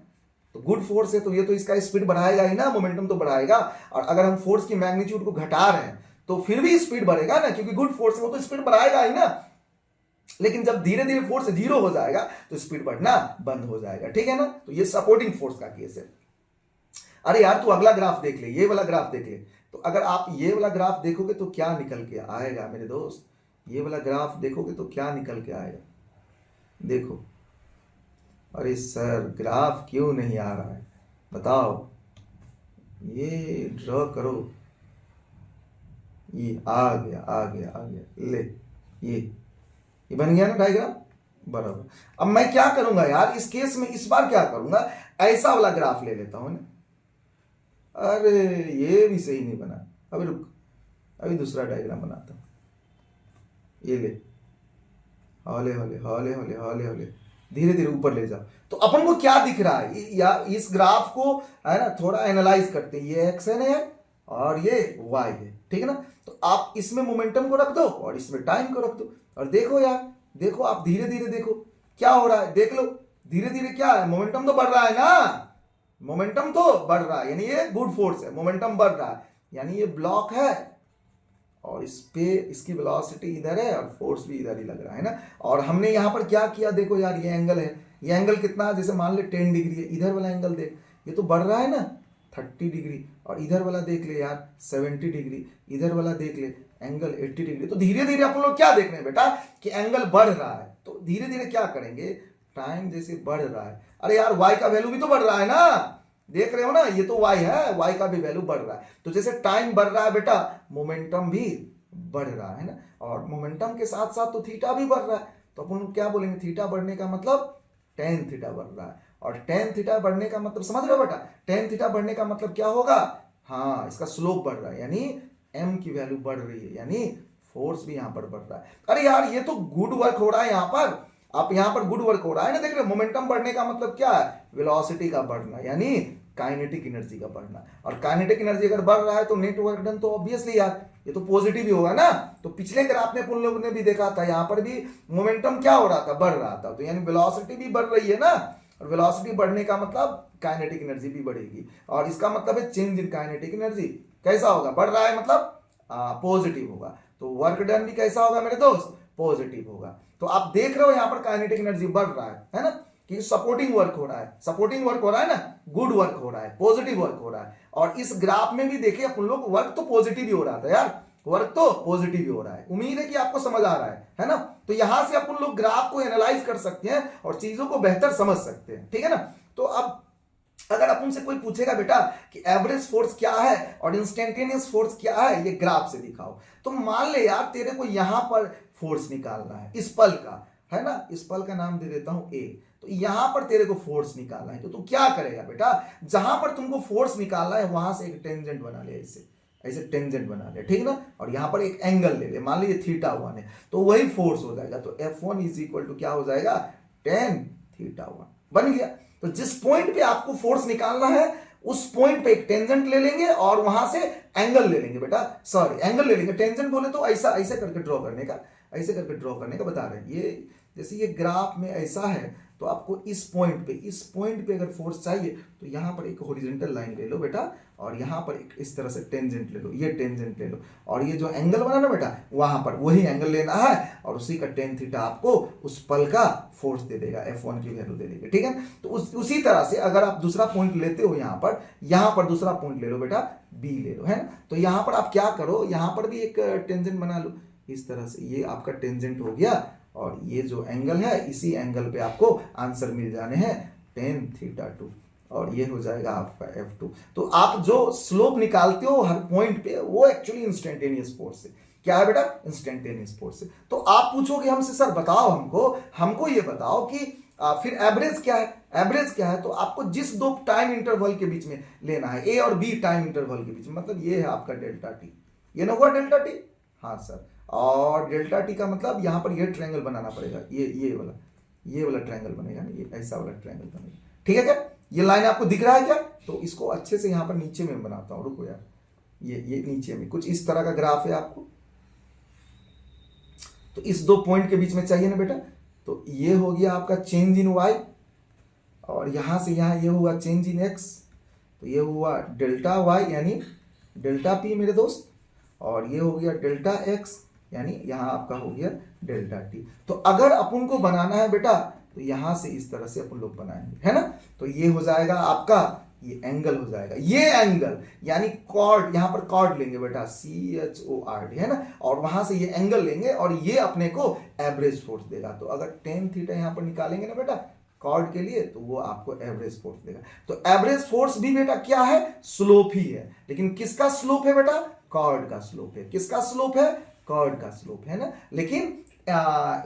Speaker 1: तो गुड फोर्स है तो ये तो इसका स्पीड बढ़ाएगा ही ना, मोमेंटम तो बढ़ाएगा, और अगर हम फोर्स की मैग्नीट्यूड को घटा रहे हैं तो फिर भी स्पीड बढ़ेगा ना, क्योंकि गुड फोर्स है वो तो स्पीड बढ़ाएगा ही ना। लेकिन जब धीरे धीरे फोर्स 0 हो जाएगा तो स्पीड बढ़ना बंद हो जाएगा, ठीक है ना। तो ये सपोर्टिंग फोर्स का केस है। अरे यार तू अगला ग्राफ देख ले, ये वाला ग्राफ देख ले, तो अगर आप ये वाला ग्राफ देखोगे तो क्या निकल के आएगा मेरे दोस्त, ये वाला ग्राफ देखोगे तो क्या निकल के आएगा, देखो, अरे सर ग्राफ क्यों नहीं आ रहा है बताओ, ये ड्रॉ करो, ये आ गया ले, ये बन गया ना डायग्राम, बराबर। अब मैं क्या करूंगा यार इस केस में, इस बार क्या करूंगा, ऐसा वाला ग्राफ ले लेता हूं ना, अरे ये भी सही नहीं बना, अभी रुक, अभी दूसरा डायग्राम बनाता हूं, ये ले, हौले हौले हौले हौले हौले हौले धीरे धीरे ऊपर ले जाओ। तो अपन को क्या दिख रहा है, या इस ग्राफ को है ना थोड़ा एनालाइज करते हैं, ये एक्स है और ये वाई है, ठीक है ना। तो आप इसमें मोमेंटम को रख दो और इसमें टाइम को रख दो, और देखो यार देखो आप धीरे धीरे देखो क्या हो रहा है, देख लो धीरे धीरे क्या है, मोमेंटम तो बढ़ रहा है ना, मोमेंटम तो बढ़ रहा है, यानी ये गुड फोर्स है, मोमेंटम बढ़ रहा है, यानी ये ब्लॉक है और इस पे इसकी वेलोसिटी इधर है और फोर्स भी इधर ही लग रहा है ना। और हमने यहां पर क्या किया, देखो यार ये एंगल है, ये एंगल कितना है, जैसे मान ले 10 डिग्री है, इधर वाला एंगल देख, ये तो बढ़ रहा है ना 30 डिग्री, और इधर वाला देख ले यार 70 डिग्री, इधर वाला देख ले एंगल 80 डिग्री। तो धीरे धीरे अपन लोग क्या देख रहे हैं बेटा कि एंगल बढ़ रहा है, तो धीरे धीरे क्या करेंगे, टाइम जैसे बढ़ रहा है, अरे यार y का वैल्यू भी तो बढ़ रहा है ना, देख रहे हो ना, ये तो y है, y का भी वैल्यू बढ़ रहा है। तो जैसे टाइम बढ़ रहा है बेटा, मोमेंटम भी बढ़ रहा है ना, और मोमेंटम के साथ साथ तो थीटा भी बढ़ रहा है। तो अपन क्या बोलेंगे, थीटा बढ़ने का मतलब टेन थीटा बढ़ रहा है, और टेन थीटा बढ़ने का मतलब समझ रहे हो बेटा, टेन थीटा बढ़ने का मतलब क्या होगा, हाँ इसका स्लोप बढ़ रहा है, यानी m की वैल्यू बढ़ रही है, यानी फोर्स भी यहां पर बढ़ रहा है। अरे यार ये तो गुड वर्क हो रहा है यहां पर, आप यहां पर गुड वर्क हो रहा है ना, देख रहे मोमेंटम बढ़ने का मतलब क्या है, वेलोसिटी का बढ़ना, यानी काइनेटिक एनर्जी का बढ़ना, और काइनेटिक एनर्जी अगर बढ़ रहा है तो नेट वर्क डन तो ऑब्वियसली यार ये तो पॉजिटिव ही होगा ना। तो पिछले ग्राफ में अपन लोगों ने भी देखा था, यहां पर भी मोमेंटम क्या हो रहा था, बढ़ रहा था, तो यानी वेलोसिटी भी बढ़ रही है ना, और वेलोसिटी बढ़ने का मतलब काइनेटिक एनर्जी भी बढ़ेगी, और इसका मतलब है चेंज इन काइनेटिक एनर्जी कैसा होगा, बढ़ रहा है मतलब पॉजिटिव होगा, तो वर्क डन भी कैसा होगा मेरे दोस्त, पॉजिटिव होगा। तो आप देख रहे हो यहां पर काइनेटिक एनर्जी बढ़ रहा है ना, कि सपोर्टिंग वर्क हो रहा है, सपोर्टिंग वर्क हो रहा है ना, गुड वर्क हो रहा है, पॉजिटिव वर्क हो रहा है। और इस ग्राफ में भी देखिए अपन लोग वर्क तो पॉजिटिव ही हो रहा था यार, वर्क तो पॉजिटिव ही हो रहा है, उम्मीद है कि आपको समझ आ रहा है ना। तो यहां से अपन लोग ग्राफ को एनालाइज कर सकते हैं और चीजों को बेहतर समझ सकते हैं, ठीक है ना। तो अब अगर अपन से कोई पूछेगा बेटा कि एवरेज फोर्स क्या है और इंस्टेंटेनियस फोर्स क्या है, ये ग्राफ से दिखाओ, तो मान ले यार तेरे को यहां पर फोर्स निकालना है इस पल का, है ना, इस पल का नाम दे देता हूं ए, तो यहां पर तेरे को फोर्स निकालना है, तो तू क्या करेगा बेटा, जहां पर तुमको फोर्स निकालना है वहां से एक टेंजेंट बना ले, ऐसे ऐसे टेंजेंट बना ले, ठीक ना, और यहां पर एक एंगल ले ले, मान लीजिए थीटा 1 है, तो वही फोर्स हो जाएगा, तो F1 इज इक्वल टू क्या हो जाएगा, टेन थीटा 1 बन गया। तो जिस पॉइंट पे आपको फोर्स निकालना है उस पॉइंट पे एक टेंजेंट ले लेंगे और वहां से एंगल ले लेंगे बेटा, सॉरी एंगल ले लेंगे, टेंजेंट बोले तो ऐसा ऐसे करके ड्रॉ करने का, ऐसे करके ड्रॉ करने का बता रहे हैं। ये जैसे ये ग्राफ में ऐसा है, तो आपको इस पॉइंट पे अगर फोर्स चाहिए तो यहां पर एक हॉरिजॉन्टल लाइन ले लो बेटा, और यहां पर एक इस तरह से टेंजेंट ले लो, ये टेंजेंट ले लो, और ये जो एंगल बना ना बेटा वहां पर वही एंगल लेना है, और उसी का टेन थीटा आपको उस पल का फोर्स दे देगा, F1 की वैल्यू दे देगा, ठीक है। तो उसी तरह से अगर आप दूसरा पॉइंट लेते हो यहां पर दूसरा पॉइंट ले लो बेटा, बी ले लो, है ना। तो यहां पर आप क्या करो, यहां पर भी एक टेंजेंट बना लो इस तरह से, ये आपका टेंजेंट हो गया, और ये जो एंगल है इसी एंगल पे आपको आंसर मिल जाने हैं टेन थीटा 2, और ये हो जाएगा आपका F2। तो आप जो स्लोप निकालते हो हर पॉइंट पे वो एक्चुअली इंस्टेंटेनियस फोर्स है, क्या है बेटा, इंस्टेंटेनियस फोर्स है। तो आप पूछोगे हमसे सर बताओ हमको ये बताओ कि फिर एवरेज क्या है, एवरेज क्या है, तो आपको जिस दो टाइम इंटरवल के बीच में लेना है, ए और बी टाइम इंटरवल के बीच में, मतलब ये है आपका डेल्टा टी, ये ना हुआ डेल्टा टी, हाँ सर, और डेल्टा टी का मतलब यहां पर ये ट्रायंगल बनाना पड़ेगा, ये वाला ट्रायंगल बनेगा ना, ये ऐसा वाला ट्रायंगल बनेगा, ठीक है क्या, ये लाइन आपको दिख रहा है क्या, तो इसको अच्छे से यहां पर नीचे में बनाता हूं, रुको यार, ये नीचे में कुछ इस तरह का ग्राफ है आपको, तो इस दो पॉइंट के बीच में चाहिए ना बेटा, तो ये हो गया आपका चेंज इन वाई, और यहां से यहां ये हुआ चेंज इन एक्स, तो ये हुआ डेल्टा वाई यानी डेल्टा पी मेरे दोस्त, और ये हो गया डेल्टा एक्स यानी यहां आपका हो गया डेल्टा टी। तो अगर अपन को बनाना है बेटा तो यहां से इस तरह से अपन लोग बनाएंगे, है ना, तो ये हो जाएगा आपका, ये एंगल हो जाएगा, ये एंगल यानी कॉर्ड, यहां पर कॉर्ड लेंगे बेटा CHORD, है ना, और वहां से ये एंगल लेंगे और ये अपने को एवरेज फोर्स देगा। तो अगर टेन थीटा यहां पर निकालेंगे ना बेटा कॉर्ड के लिए, तो वो आपको एवरेज फोर्स देगा। तो एवरेज फोर्स भी बेटा क्या है, स्लोप ही है, लेकिन किसका स्लोप है बेटा, कॉर्ड का स्लोप है, किसका स्लोप है, कॉर्ड का स्लोप है ना। लेकिन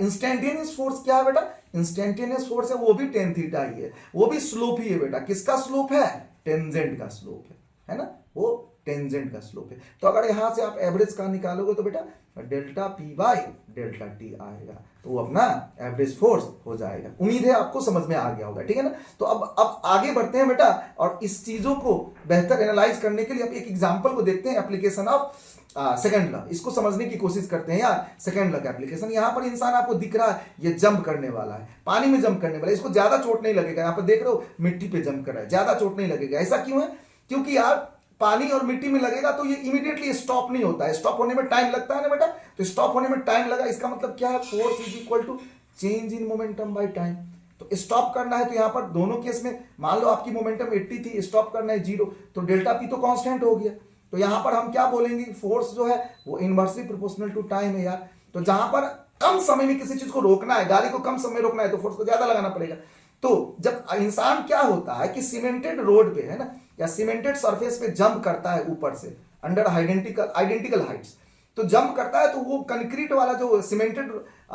Speaker 1: इंस्टेंटेनियस फोर्स क्या है बेटा, इंस्टेंटेनियस फोर्स है वो भी टेन थीटा ही है, वो भी स्लोप ही है बेटा, किसका स्लोप है, टेंजेंट का स्लोप है ना, वो टेंजेंट का स्लोप है। तो अगर यहां से आप एवरेज का निकालोगे तो बेटा delta P by delta T आएगा, तो वो अपना एवरेज फोर्स हो जाएगा। उम्मीद है आपको समझ में आ गया होगा, ठीक है ना। तो अब आगे बढ़ते हैं बेटा, और इस चीजों को बेहतर एनालाइज करने के लिए अब एक एग्जांपल को देखते हैं, एप्लीकेशन ऑफ सेकंड लॉ। इसको समझने की कोशिश करते हैं यार, सेकंड लॉ का एप्लीकेशन। यहां पर इंसान आपको दिख रहा है, ये जंप करने वाला है, पानी में जंप करने वाला है, इसको ज्यादा चोट नहीं लगेगा। यहां पर देख रहे हो मिट्टी पे जंप कर रहा है, ज्यादा चोट नहीं लगेगा। ऐसा क्यों है? क्योंकि यार पानी और मिट्टी में लगेगा तो ये इमीडिएटली स्टॉप नहीं होता है, स्टॉप होने में टाइम लगता है ना बेटा। तो स्टॉप होने में टाइम लगा, इसका मतलब क्या है? Force is equal to change in momentum by time. तो स्टॉप करना है तो यहां पर दोनों केस में मान लो आपकी मोमेंटम 80 थी, स्टॉप करना है 0, तो डेल्टा पी तो कांस्टेंट हो गया। तो यहां पर हम क्या बोलेंगे? फोर्स जो है वो इनवर्सली प्रोपोर्शनल टू टाइम है यार। तो जहां पर कम समय में किसी चीज को रोकना है, गाड़ी को कम समय में रोकना है, तो फोर्स को ज्यादा लगाना पड़ेगा। तो जब इंसान क्या होता है कि सीमेंटेड रोड पे है ना, या सीमेंटेड सरफेस पे जंप करता है ऊपर से अंडर आइडेंटिकल हाइट्स, तो जंप करता है तो वो कंक्रीट वाला जो सीमेंटेड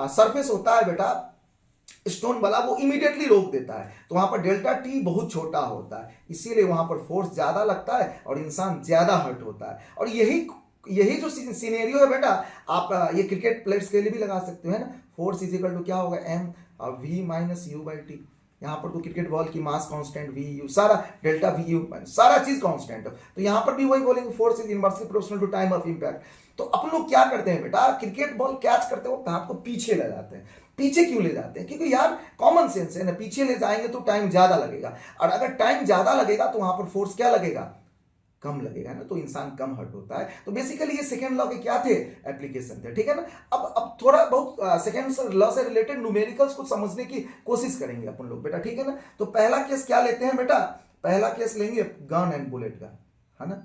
Speaker 1: सरफेस होता है बेटा, स्टोन वाला, वो इमीडिएटली रोक देता है। तो वहां पर डेल्टा टी बहुत छोटा होता है, इसीलिए वहां पर फोर्स ज्यादा लगता है और इंसान ज्यादा हर्ट होता है। और यही जो सिनेरियो है बेटा, आप ये क्रिकेट प्लेयर्स के लिए भी लगा सकते हो, है ना। फोर्स इज इक्वल टू क्या होगा? M v minus u by t. यहाँ पर तो क्रिकेट बॉल की मास कांस्टेंट वी यू, सारा डेल्टा वी यू, सारा चीज कांस्टेंट है। तो यहाँ पर भी वही बोलेंगे, force is inversely proportional to time of impact. तो अपन लोग क्या करते हैं बेटा, क्रिकेट बॉल कैच करते वक्त हाथ को पीछे ले जाते हैं। पीछे क्यों ले जाते हैं? क्योंकि यार कॉमन सेंस है ना, पीछे ले जाएंगे तो टाइम ज्यादा लगेगा, और अगर टाइम ज्यादा लगेगा तो वहां पर फोर्स क्या लगेगा? कम लगेगा ना, तो इंसान कम हर्ट होता है। तो बेसिकली ये सेकंड लॉ के क्या थे? एप्लीकेशन थे, ठीक है ना। अब थोड़ा बहुत सेकंड लॉ से रिलेटेड न्यूमेरिकल्स को समझने की कोशिश करेंगे अपन लोग बेटा, ठीक है ना। तो पहला केस क्या लेते हैं बेटा? पहला केस लेंगे गन एंड बुलेट का, है ना,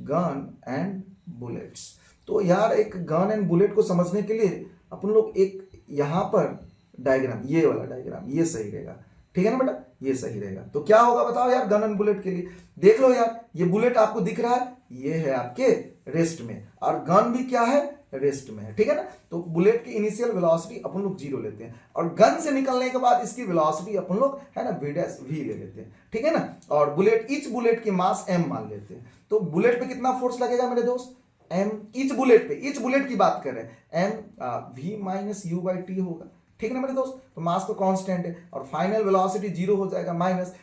Speaker 1: गन एंड बुलेट्स। तो यार एक गन एंड बुलेट को समझने के लिए अपन लोग एक यहां पर डायग्राम, ये वाला डायग्राम, ये सही रहेगा, ठीक है ना बेटा, ये सही रहेगा। तो क्या होगा बताओ यार, गन एंड बुलेट के लिए देख लो यार, ये बुलेट आपको दिख रहा है, ये है आपके रेस्ट में, और गन भी क्या है? रेस्ट में है, ठीक है ना। तो बुलेट की इनिशियल वेलोसिटी अपन लोग 0 लेते हैं, और गन से निकलने के बाद इसकी वेलोसिटी अपन लोग, है ना, v ले लेते हैं, ठीक है ना। और बुलेट, ईच बुलेट की मास m मान लेते हैं। तो बुलेट पे कितना फोर्स लगेगा मेरे दोस्त? m, ईच बुलेट की बात कर रहे हैं, m v minus u by T होगा, ठीक है ना मेरे दोस्त। तो मास तो कांस्टेंट है, और फाइनल वेलोसिटी 0 हो जाएगा, माइनस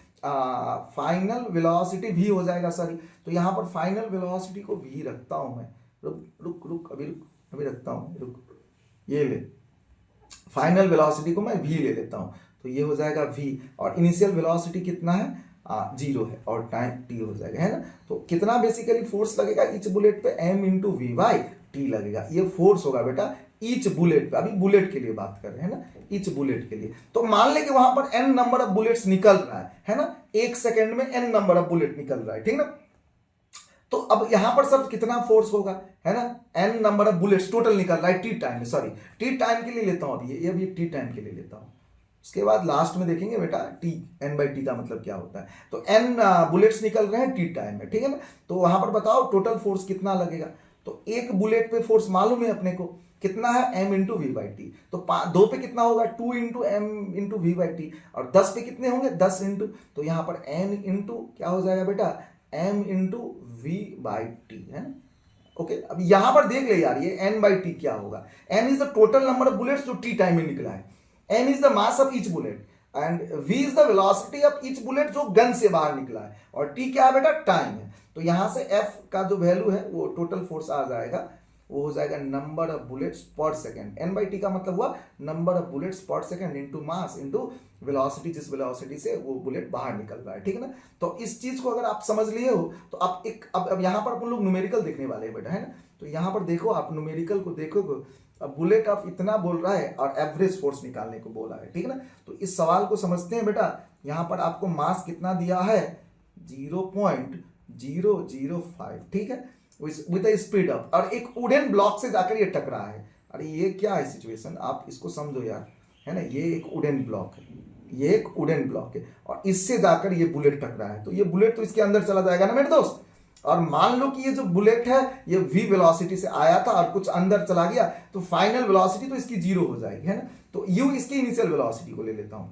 Speaker 1: फाइनल वेलोसिटी v हो जाएगा, सॉरी। तो यहां पर फाइनल वेलोसिटी को v रखता हूं मैं, रुक अभी रखता हूं, रुक, ये ले, फाइनल वेलोसिटी को मैं v ले लेता हूं, तो ये हो जाएगा v, और इनिशियल वेलोसिटी कितना है? 0 है, और टाइम t हो जाएगा, है ना। तो कितना बेसिकली फोर्स लगेगा ईच बुलेट पे? m into v by t लगेगा। ये फोर्स होगा बेटा ईच बुलेट पे, अभी बुलेट के लिए बात कर रहे हैं ना, ईच बुलेट के लिए। तो मान ले कि वहां पर n नंबर ऑफ बुलेट्स निकल रहा है ना, 1 सेकंड में n नंबर ऑफ बुलेट निकल रहा है, ठीक ना। तो अब यहां पर सब कितना फोर्स होगा, है ना, n number of bullets total निकल रहा है टी टाइम में, सॉरी टी टाइम के लिए लेता हूं अभी, ये अभी टी टाइम के लिए लेता हूं, उसके बाद लास्ट में देखेंगे बेटा टी, n बाई टी का मतलब क्या होता है। तो n बुलेट्स निकल रहे हैं टी टाइम में, ठीक है ना। तो वहां पर बताओ टोटल फोर्स कितना लगेगा? तो एक बुलेट पे फोर्स मालूम है अपने को कितना है? m into v by t. तो 2 पे कितना होगा? 2 into m into v by t, और 10 पे कितने होंगे? 10 इंटू, तो यहां पर n इंटू क्या हो जाएगा बेटा? m into v by t, है ना। ओके, अब यहां पर देख ले यार, ये n बाई टी क्या होगा? n is the total number of bullets जो टी टाइम में निकला है, m is the mass of each bullet, and v is the velocity of each bullet जो गन से बाहर निकला है, और t क्या है बेटा? टाइम है। तो यहां से f का जो वैल्यू है वो टोटल फोर्स आ जाएगा, वो हो जाएगा नंबर ऑफ बुलेट्स पर सेकंड। n बाई टी का मतलब हुआ नंबर ऑफ बुलेट्स पर second into mass into velocity, जिस वेलोसिटी से वो बुलेट बाहर निकल रहा है, ठीक है ना। तो इस चीज को अगर आप समझ लिए हो तो आप एक अब यहाँ पर अपन लोग न्यूमेरिकल देखने वाले हैं बेटा, है ना। तो यहाँ पर देखो, आप न्यूमेरिकल को देखोगे, अब बुलेट ऑफ इतना बोल रहा है और एवरेज फोर्स निकालने को बोला है, ठीक है ना। तो इस सवाल को समझते हैं बेटा। यहाँ पर आपको मास कितना दिया है? 0.005, ठीक है, विद स्पीड अप, और एक वुडन ब्लॉक से जाकर ये टकरा है। अरे ये क्या है सिचुएशन, आप इसको समझो यार, है ना। ये एक वुडन ब्लॉक है, ये एक वुडन ब्लॉक है, और इससे जाकर ये बुलेट टकरा है, तो ये बुलेट तो इसके अंदर चला जाएगा ना मेरे दोस्त। और मान लो कि ये जो बुलेट है ये v वेलोसिटी से आया था और कुछ अंदर चला गया, तो फाइनल वेलोसिटी तो इसकी 0 हो जाएगी, है ना। तो u इसकी इनिशियल वेलोसिटी को ले लेता हूं,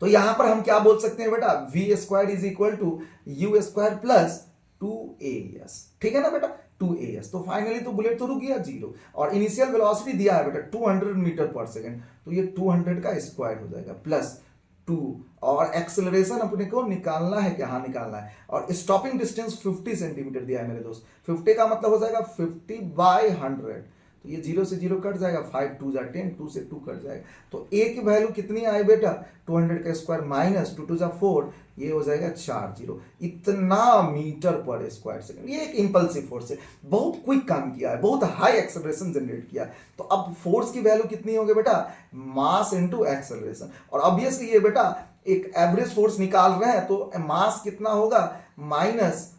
Speaker 1: तो यहां पर हम क्या बोल सकते हैं बेटा? v square is equal to u square plus 2 AS, ठीक है ना बेटा, 2 AS। तो फाइनली तो बुलेट तो रुक गया 0, और इनिशियल वेलोसिटी दिया है बेटा 200 मीटर पर सेकेंड, तो ये 200 का स्क्वायर हो जाएगा प्लस 2, और एक्सेलरेशन अपने को निकालना है क्या, हाँ निकालना है, और स्टॉपिंग डिस्टेंस 50 सेंटीमीटर दिया है मेरे दोस्त। 50 का मतलब हो जाएगा 50/100, तो ये 0 से 0 कट जाएगा, 5 2 जा 10, 2 से 2 कट जाएगा, तो ए की वैल्यू कितनी आई बेटा, 200 का स्क्वायर माइनस 2 2 जा 4, ये हो जाएगा 4 0, इतना मीटर पर स्क्वायर सेकंड। ये एक इंपल्सिव फोर्स है, बहुत क्विक काम किया है, बहुत हाई एक्सेलरेशन जनरेट किया है। तो अब फोर्स की वैल्यू कितनी होगी बेटा, मास इनटू एक्सेलरेशन, और ऑब्वियसली ये बेटा एक एवरेज फोर्स निकाल रहे हैं, तो मास कितना होगा, माइनस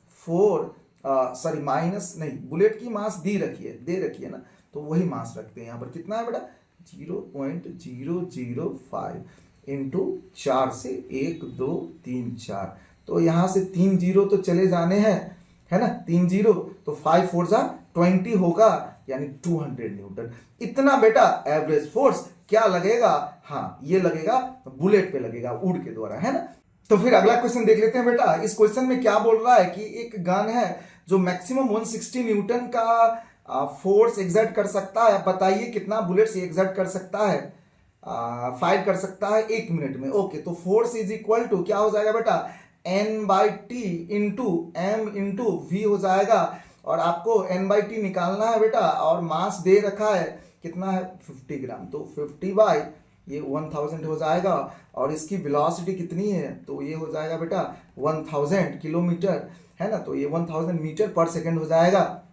Speaker 1: नहीं, बुलेट की मास दे रखी है ना, तो वही मास रखते हैं यहाँ पर, कितना है बेटा 0.005 इंटू 4 से 1 2 3 4, तो यहाँ से 3 0 तो चले जाने हैं, है ना, 3 0, तो 5 4 जा 20 होगा, यानी 200 न्यूटन। इतना बेटा एवरेज फोर्स क्या लगेगा, हाँ ये लगेगा बुलेट पे लगेगा, उड़ के द्वारा, है ना। तो फिर अगला क्वेश्चन देख लेते हैं बेटा। इस क्वेश्चन में क्या बोल रहा है कि एक गन है जो मैक्सिमम 160 न्यूटन का फोर्स एग्जर्ट कर सकता है, बताइए कितना बुलेट्स एग्जर्ट कर सकता है, फायर कर सकता है 1 मिनट में। ओके, तो फोर्स इज इक्वल टू क्या हो जाएगा बेटा, N/T into m into we हो जाएगा, और आपको N/T निकालना है बेटा, और मास दे रखा है कितना है 50 ग्राम, तो 50 बाई ये 1000 हो जाएगा, और इसकी वेलोसिटी कितनी है, तो ये हो जाएगा बेटा 1000 किलोमीटर, है ना, तो ये 1000 मीटर पर सेकेंड हो जाएगा,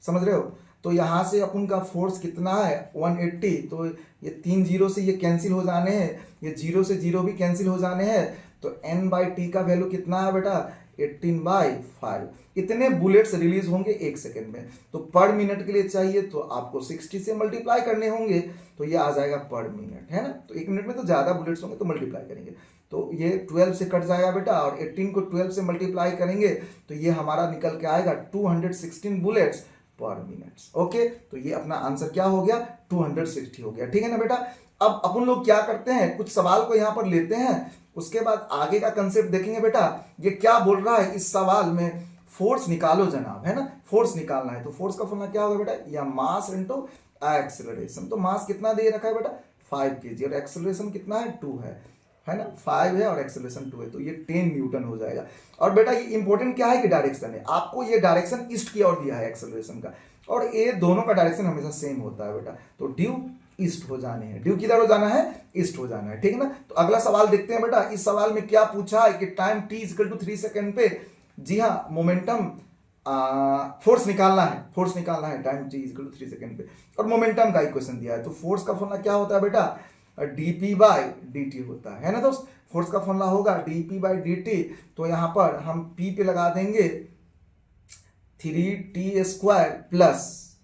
Speaker 1: समझ रहे हो। तो यहाँ से अपन का फोर्स कितना है 180, तो ये 3 0 से ये कैंसिल हो जाने हैं, ये 0 से 0 भी कैंसिल हो जाने हैं, तो N/T का वैल्यू कितना है बेटा 18/5। इतने बुलेट्स रिलीज होंगे 1 सेकेंड में, तो पर मिनट के लिए चाहिए तो आपको 60 से मल्टीप्लाई करने होंगे, तो ये आ जाएगा पर मिनट, है ना। तो 1 मिनट में तो ज्यादा बुलेट्स होंगे तो मल्टीप्लाई करेंगे, तो ये 12 से कट जाएगा बेटा, और 18 को 12 से मल्टीप्लाई करेंगे तो ये हमारा निकल के आएगा 216 बुलेट्स पर मिनट। ओके, तो ये अपना आंसर क्या हो गया 260 हो गया, ठीक है ना बेटा। अब अपन लोग क्या करते हैं, कुछ सवाल को यहाँ पर लेते हैं, उसके बाद आगे का कंसेप्ट देखेंगे बेटा। ये क्या बोल रहा है इस सवाल में, फोर्स निकालो जनाब, है ना, फोर्स निकालना है, तो फोर्स का फॉर्मूला क्या होगा बेटा, या मास इनटू एक्सेलरेशन। तो मास कितना दे रखा है बेटा 5 kg, और एक्सेलरेशन कितना है 2 है ना, 5 है और एक्सेलरेशन 2 है, तो ये 10 न्यूटन हो जाएगा। और बेटा ये इंपॉर्टेंट क्या है कि डायरेक्शन है, आपको ये डायरेक्शन ईस्ट की ओर दिया है एक्सेलरेशन का, और ये दोनों का डायरेक्शन हमेशा सेम होता है बेटा, तो ड्यू ईस्ट हो जाने हैं, ड्यू किधर हो जाना है, ईस्ट हो जाना है, ठीक है ना। तो अगला सवाल देखते हैं बेटा। इस सवाल में क्या पूछा है कि टाइम t = 3 सेकेंड पे, जी हाँ, मोमेंटम फोर्स निकालना है टाइम t = 3 सेकेंड पे, और मोमेंटम का इक्वेशन दिया है। तो फोर्स का फॉर्मूला क्या होता है बेटा, dp/dt होता है ना दोस्त। फोर्स का फॉर्मूला होगा dp/dt, तो यहां पर हम p पे लगा देंगे 3t² प्लस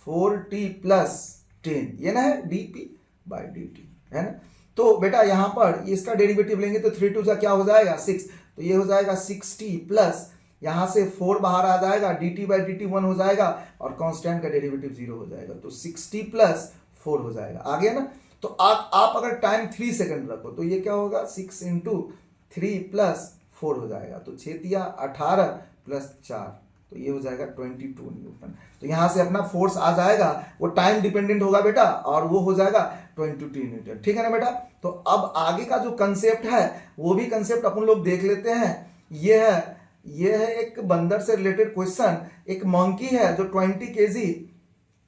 Speaker 1: 4t प्लस 10, ये ना है dp/dt, है ना। तो बेटा यहां पर इसका डेरिवेटिव लेंगे तो 3 2 जा क्या हो जाएगा 6, तो ये हो जाएगा 6t प्लस यहां से 4 बाहर आ जाएगा, dt/dt 1 हो जाएगा, और कांस्टेंट का डेरिवेटिव 0 हो जाएगा, तो 6t प्लस 4 हो जाएगा, आ गया ना। तो आप अगर टाइम 3 सेकंड रखो तो ये क्या होगा 6 × 3 प्लस 4 हो जाएगा, तो 6 × 18 प्लस 4, तो ये हो जाएगा 22 न्यूटन। तो यहां से अपना फोर्स आ जाएगा, वो टाइम डिपेंडेंट होगा बेटा, और वो हो जाएगा 22 न्यूटन, ठीक है ना बेटा। तो अब आगे का जो कंसेप्ट है वो भी कंसेप्ट अपन लोग देख लेते हैं। ये है एक बंदर से रिलेटेड क्वेश्चन। एक मंकी है जो 20 kg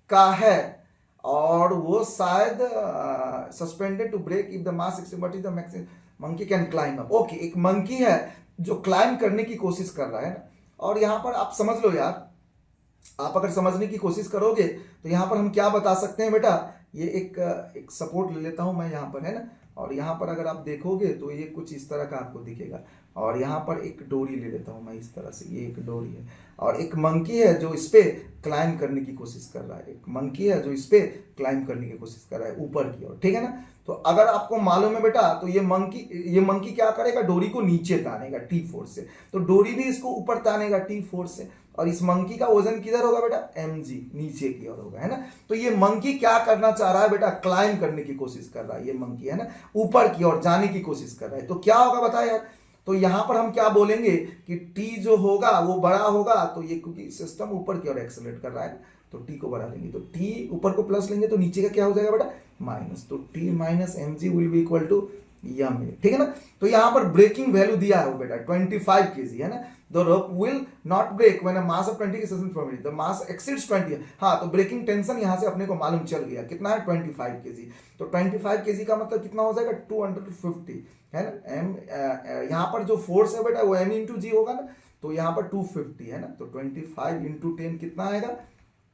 Speaker 1: का है, और वो शायद suspended to break if the mass exceed what is the maximum monkey can climb up. Okay, एक मंकी है जो क्लाइंब करने की कोशिश कर रहा है ना, और यहां पर आप समझ लो यार, आप अगर समझने की कोशिश करोगे तो यहां पर हम क्या बता सकते हैं बेटा, ये एक सपोर्ट ले लेता हूं मैं यहां पर, है ना, और यहां पर अगर आप देखोगे तो ये कुछ इस तरह का आपको दिखेगा, और यहां पर एक डोरी ले लेता हूं मैं इस तरह से, ये एक डोरी है, और एक मंकी है जो इस पे क्लाइंब करने की कोशिश कर रहा है, एक मंकी है जो इस पे क्लाइंब करने की कोशिश कर रहा है ऊपर की ओर, ठीक है ना। तो अगर आपको मालूम है बेटा, तो ये मंकी क्या करेगा, डोरी को नीचे तानेगा टी फोर्स से, तो डोरी भी इसको ऊपर तानेगा टी फोर्स से, और इस मंकी का वजन किधर होगा बेटा mg, नीचे की ओर होगा, है ना। तो ये मंकी क्या करना चाह रहा है बेटा, क्लाइंब करने की कोशिश कर रहा है ये मंकी, है ना, ऊपर की ओर जाने की कोशिश कर रहा है। तो क्या होगा बताया यार, तो यहां पर हम क्या बोलेंगे कि टी जो होगा वो बड़ा होगा, तो ये क्योंकि सिस्टम ऊपर की ओर एक्सेलरेट कर रहा है तो टी को बढ़ा लेंगे, तो टी ऊपर को प्लस लेंगे तो नीचे का क्या हो जाएगा बेटा माइनस, तो T minus M G will be equal to M A, ठीक है ना। तो यहां पर ब्रेकिंग वैल्यू दिया है वो बेटा 25 kg है ना, the rope will not break when a mass of 20 from it, the mass exceeds 20। हाँ, तो ब्रेकिंग टेंशन यहां से अपने को मालूम चल गया कितना है 25 kg, तो 25 kg का मतलब कितना हो जाएगा 250 है ना। एम यहाँ पर जो फोर्स है बेटा वो एम इंटू जी होगा ना, तो यहाँ पर 250 है ना, तो 25 इंटू 10 कितना आएगा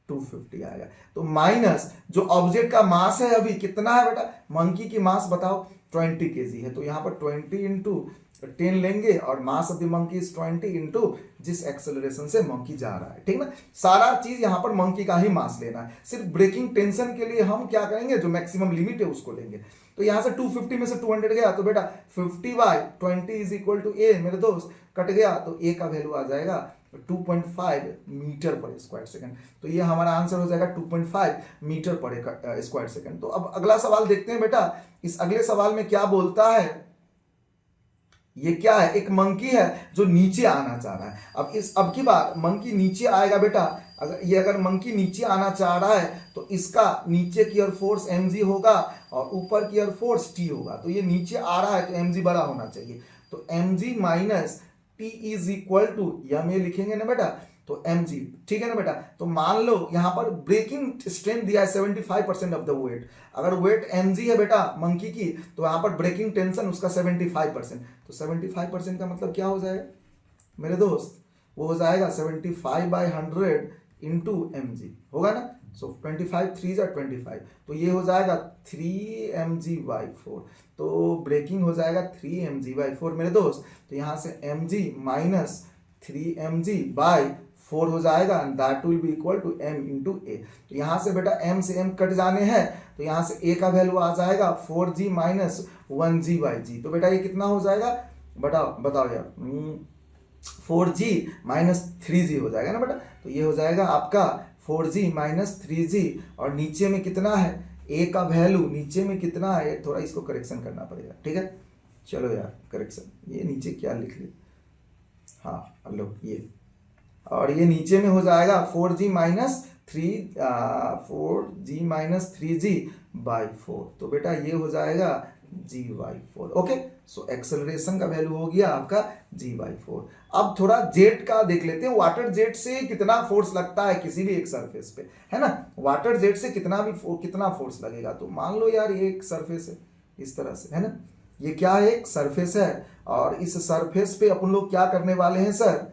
Speaker 1: 250 आएगा। तो माइनस जो ऑब्जेक्ट का मास है अभी कितना है बेटा, मंकी की मास बताओ 20 kg है, तो यहाँ पर 20 इंटू 10 लेंगे और mass of the monkey is 20 into जिस एक्सेलरेशन से मंकी जा रहा है, ठीक ना। सारा चीज यहाँ पर मंकी का ही मास लेना है, सिर्फ ब्रेकिंग टेंशन के लिए हम क्या करेंगे जो मैक्सिमम लिमिट है उसको लेंगे। तो यहाँ से 250 में से 200 गया तो बेटा 50/20 इज इक्वल टू ए, मेरे दोस्त कट गया तो ए का वैल्यू आ जाएगा 2.5 मीटर पर स्क्वायर सेकंड, तो ये हमारा आंसर हो जाएगा 2.5 मीटर पर स्क्वायर सेकंड। तो अब अगला सवाल देखते हैं बेटा, इस अगले सवाल में क्या बोलता है, ये क्या है, एक मंकी है जो नीचे आना चाह रहा है। अब की बार मंकी नीचे आएगा बेटा, अगर मंकी नीचे आना चाह रहा है तो इसका नीचे की ओर फोर्स mg होगा और ऊपर की ओर फोर्स t होगा, तो ये नीचे आ रहा है तो mg बड़ा होना चाहिए, तो mg minus T is equal to M A लिखेंगे ना बेटा, तो mg, ठीक है ना बेटा। तो मान लो यहाँ पर ब्रेकिंग स्ट्रेंथ दिया है 75% ऑफ द वेट, अगर वेट mg है बेटा मंकी की तो यहाँ पर ब्रेकिंग टेंशन उसका 75%, तो 75% का मतलब क्या हो जाएगा मेरे दोस्त, वो हो जाएगा 75/100 इंटू mg होगा ना, सो 25 3 25, तो ये हो जाएगा 3mg/4, तो ब्रेकिंग हो जाएगा 3mg/4 मेरे दोस्त, तो यहाँ से mg माइनस 3mg/4 हो जाएगा, that will be equal to m into A. तो यहाँ से बेटा m से m कट जाने हैं, तो यहाँ से a का वैल्यू आ जाएगा 4g माइनस 1g/g, तो बेटा ये कितना हो जाएगा बताओ यार, 4g माइनस 3g हो जाएगा ना बेटा, तो ये हो जाएगा आपका 4g माइनस 3g, और नीचे में कितना है a का वैल्यू, नीचे में कितना है, थोड़ा इसको करेक्शन करना पड़ेगा, ठीक है। चलो यार करेक्शन, ये नीचे क्या लिख लिया, हाँ लो ये, और ये नीचे में हो जाएगा 4g माइनस 3g/4, तो बेटा ये हो जाएगा g/4, ओके। सो एक्सेलरेशन का वैल्यू हो गया आपका g/4। अब थोड़ा जेट का देख लेते हैं, वाटर जेट से कितना फोर्स लगता है किसी भी एक सरफेस पे, है ना, वाटर जेट से कितना फोर्स लगेगा। तो मान लो यार ये एक सरफेस है इस तरह से, है ना, ये क्या है एक सरफेस है, और इस सरफेस पे अपन लोग क्या करने वाले हैं सर,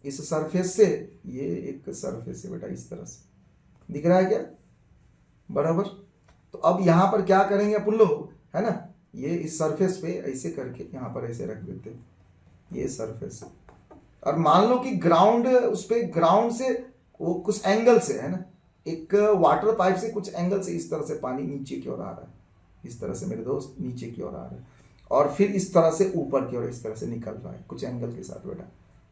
Speaker 1: इस सरफेस से, ये एक सरफेस है बेटा इस तरह से दिख रहा है क्या बराबर। तो अब यहाँ पर क्या करेंगे अपन लोग, है ना, ये इस सरफेस पे ऐसे करके यहाँ पर ऐसे रख देते हैं, ये सरफेस है, और मान लो कि ग्राउंड, उस पे ग्राउंड से वो कुछ एंगल से, है ना, एक वाटर पाइप से कुछ एंगल से इस तरह से पानी नीचे की ओर आ रहा है, इस तरह से मेरे दोस्त नीचे की ओर आ रहा है, और फिर इस तरह से ऊपर की ओर इस तरह से निकल रहा है कुछ एंगल के साथ बेटा,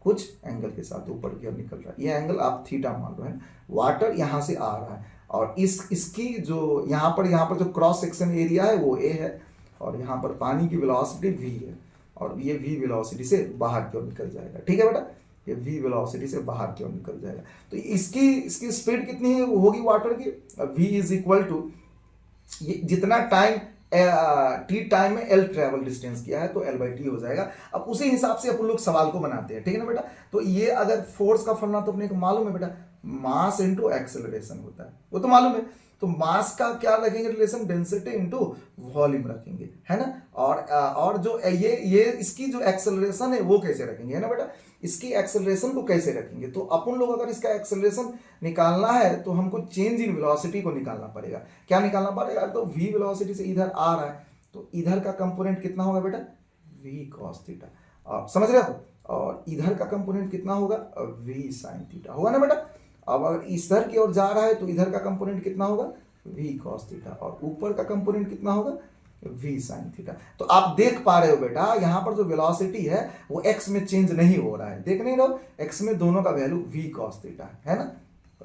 Speaker 1: कुछ एंगल के साथ ऊपर की ओर निकल रहा है, ये एंगल आप थीटा मान लो, है, वाटर यहाँ से आ रहा है, और इसकी जो यहाँ पर जो क्रॉस सेक्शन एरिया है वो ए है, और यहाँ पर पानी की वेलोसिटी v है, और ये v वेलोसिटी से बाहर की ओर निकल जाएगा, ठीक है बेटा, ये v वेलोसिटी से बाहर की ओर निकल जाएगा। तो इसकी स्पीड कितनी है होगी वाटर की, v इज इक्वल टू जितना टाइम टी टाइम में एल ट्रेवल डिस्टेंस किया है तो L/T हो जाएगा। अब उसी हिसाब से अपन लोग सवाल को बनाते हैं, ठीक है ना बेटा। तो ये अगर फोर्स का फॉर्मूला तो अपने को मालूम है बेटा, मास इनटू एक्सेलरेशन होता है, वो तो मालूम है। तो मास का क्या रखेंगे रिलेशन, डेंसिटी इनटू वॉल्यूम रखेंगे, है ना। और जो ये इसकी जो एक्सेलरेशन है वो कैसे रखेंगे, है ना बेटा, इसकी एक्सेलरेशन को कैसे रखेंगे। तो अपन लोग अगर इसका एक्सेलरेशन निकालना है तो हमको चेंज इन वेलोसिटी को निकालना पड़ेगा। क्या निकालना पड़ेगा, तो v वेलोसिटी से इधर आ रहा है तो इधर का कंपोनेंट कितना होगा बेटा, v cos थीटा, समझ रहे हो, और इधर का कंपोनेंट कितना होगा, v sin थीटा होगा ना बेटा। अब अगर इधर की ओर जा रहा है तो इधर का कंपोनेंट कितना होगा, v cos थीटा, और ऊपर का कंपोनेंट कितना होगा, v sin थीटा। तो आप देख पा रहे हो बेटा यहाँ पर जो वेलोसिटी है वो x में चेंज नहीं हो रहा है, देख नहीं रहे हो, x में दोनों का वैल्यू v cos थीटा है ना,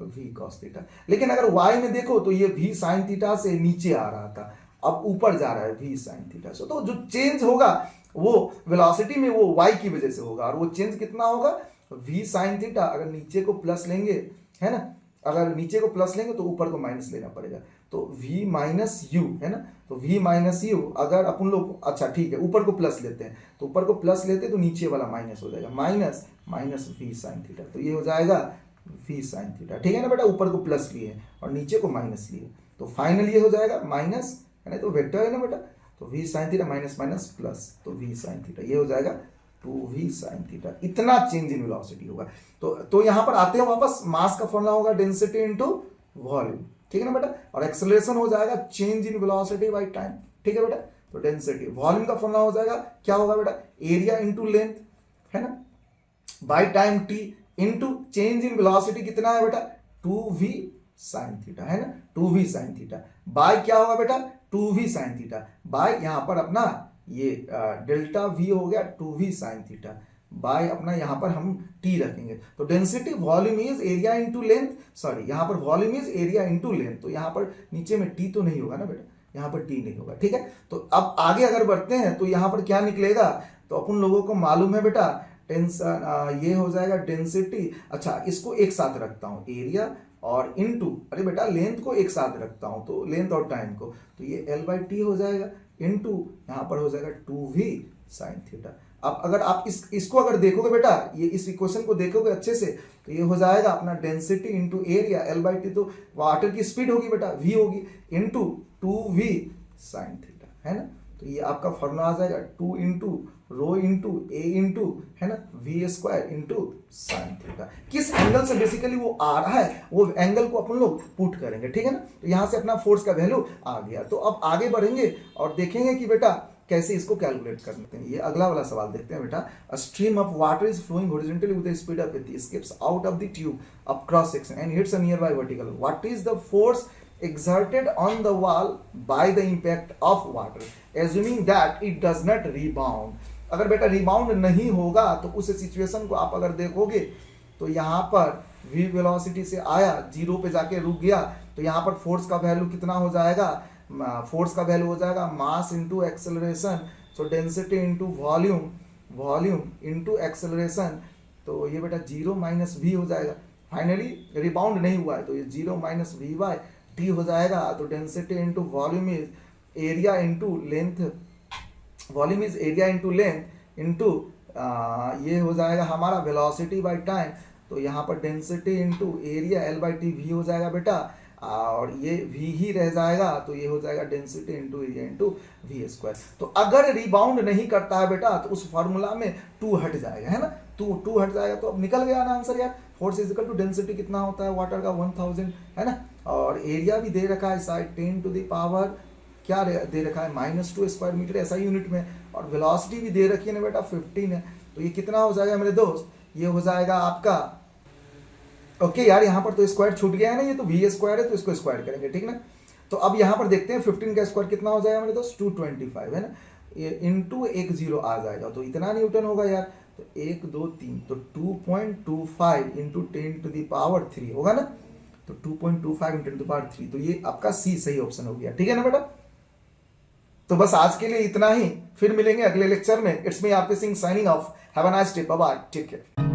Speaker 1: v cos थीटा। लेकिन अगर y में देखो तो ये v sin थीटा से नीचे आ रहा था, अब ऊपर जा रहा है v sin थीटा से। तो जो चेंज होगा वो वेलोसिटी में वो y की वजह से होगा, और वो चेंज कितना होगा v sin थीटा। अगर नीचे को प्लस लेंगे, है ना, अगर नीचे को प्लस लेंगे तो ऊपर को माइनस लेना पड़ेगा, तो v माइनस यू, है ना, तो v माइनस यू अगर अपन लोग, अच्छा ठीक है, ऊपर को प्लस लेते हैं, तो ऊपर को प्लस लेते हैं तो नीचे वाला माइनस हो जाएगा, minus minus v sin theta, तो ये हो जाएगा v sin थीटा, ठीक है ना बेटा। ऊपर को प्लस लिए और नीचे को माइनस लिए, तो फाइनल ये हो जाएगा माइनस, है ना, तो वेक्टर है ना बेटा, तो v sin theta minus minus plus, तो v sin थीटा ये हो जाएगा 2v sin थीटा। इतना चेंज इन वेलोसिटी होगा। तो यहां पर आते हैं वापस, मास का फॉर्मूला होगा डेंसिटी इनटू वॉल्यूम, ठीक है ना बेटा, और एक्सेलरेशन हो जाएगा change in velocity by time, ठीक है बेटा। तो डेंसिटी, वॉल्यूम का फॉर्मूला हो जाएगा, क्या होगा बेटा, एरिया इनटू लेंथ, है ना, by time t into change in velocity कितना है बेटा 2v sin थीटा, है ना, 2v sin थीटा, बाय क्या होगा बेटा 2v sin थीटा, बाय यहां पर अपना ये डेल्टा v हो गया 2v sin थीटा, बाय अपना यहां पर हम t रखेंगे, तो density volume is area into length, sorry यहां पर volume is area into length, तो यहां पर नीचे में t तो नहीं होगा ना बेटा, यहां पर t नहीं होगा, ठीक है। तो अब आगे अगर बढ़ते हैं तो यहां पर क्या निकलेगा, तो अपन लोगों को मालूम है बेटा टेंशन, ये हो जाएगा डेंसिटी, अच्छा इसको एक साथ रखता हूं, एरिया और इनटू, अरे बेटा लेंथ को एक साथ रखता हूं, तो लेंथ और टाइम को, तो ये l/t हो जाएगा, इनटू यहां पर हो जाएगा 2v sin थीटा। अब अगर आप इसको अगर देखोगे बेटा, ये इस इक्वेशन को देखोगे अच्छे से, तो ये हो जाएगा अपना डेंसिटी इनटू एरिया, l/t तो वाटर की स्पीड होगी बेटा v होगी, इनटू 2v sin थीटा, है ना, तो ये आपका फॉर्मूला आ जाएगा 2 into rho into A into, है ना, v square into sine theta. किस एंगल से बेसिकली वो आ रहा है वो एंगल को अपन लोग पुट करेंगे, ठीक है ना। तो यहां से अपना फोर्स का वैल्यू आ गया। तो अब आगे बढ़ेंगे और देखेंगे कि बेटा कैसे इसको कैलकुलेट करते हैं। ये अगला वाला सवाल देखते हैं बेटा। A stream of water is flowing horizontally with the speed of it skips out of the tube of cross section and hits a nearby vertical. What is the force exerted on the wall by the impact of water assuming that it does not rebound। अगर बेटा रिबाउंड नहीं होगा तो उस सिचुएशन को आप अगर देखोगे तो यहाँ पर v वेलोसिटी से आया, जीरो पे जाके रुक गया, तो यहाँ पर फोर्स का वैल्यू कितना हो जाएगा, फोर्स का वैल्यू हो जाएगा मास इंटू एक्सेलरेशन, सो density into volume, volume into acceleration, तो ये बेटा जीरो माइनस वी हो जाएगा। फाइनली रिबाउंड नहीं हुआ है तो ये zero minus v by t हो जाएगा। तो density into volume is area into length, volume is area into length into ये हो जाएगा हमारा वेलोसिटी बाय टाइम। तो यहाँ पर density into area L by T V हो जाएगा बेटा, और ये v ही रह जाएगा, तो ये हो जाएगा density into area into v square. तो अगर रिबाउंड नहीं करता है बेटा तो उस फॉर्मूला में 2 हट जाएगा, है ना, 2 हट जाएगा। तो अब निकल गया ना आंसर यार। Force is equal to density कितना होता है वाटर का 1000, है ना, और एरिया भी दे रखा है साइड 10 टू द पावर क्या दे रखा है -2 स्क्वायर मीटर ऐसा यूनिट में, और वेलोसिटी भी दे रखी है ना बेटा 15 है। तो ये कितना हो जाएगा मेरे दोस्त, ये हो जाएगा आपका ओके यार, यहाँ पर तो स्क्वायर छूट गया है ना, ये तो वी स्क्वायर है तो इसको स्क्वायर करेंगे, ठीक ना। तो अब यहाँ पर देखते हैं 15 का स्क्वायर कितना हो जाएगा मेरे दोस्त 225, है ना, ये इंटू एक जीरो आ जाएगा तो इतना न्यूटन होगा यार। तो 1 2 3 तो 2.25 इंटू 10 टू द पावर 3 होगा ना, तो 2.25 इंटू 10 टू द पावर 3, तो ये आपका सी सही ऑप्शन हो गया, ठीक है ना बेटा। तो बस आज के लिए इतना ही, फिर मिलेंगे अगले लेक्चर में। It's me RP Singh signing off. Have a nice day, bye bye, take care.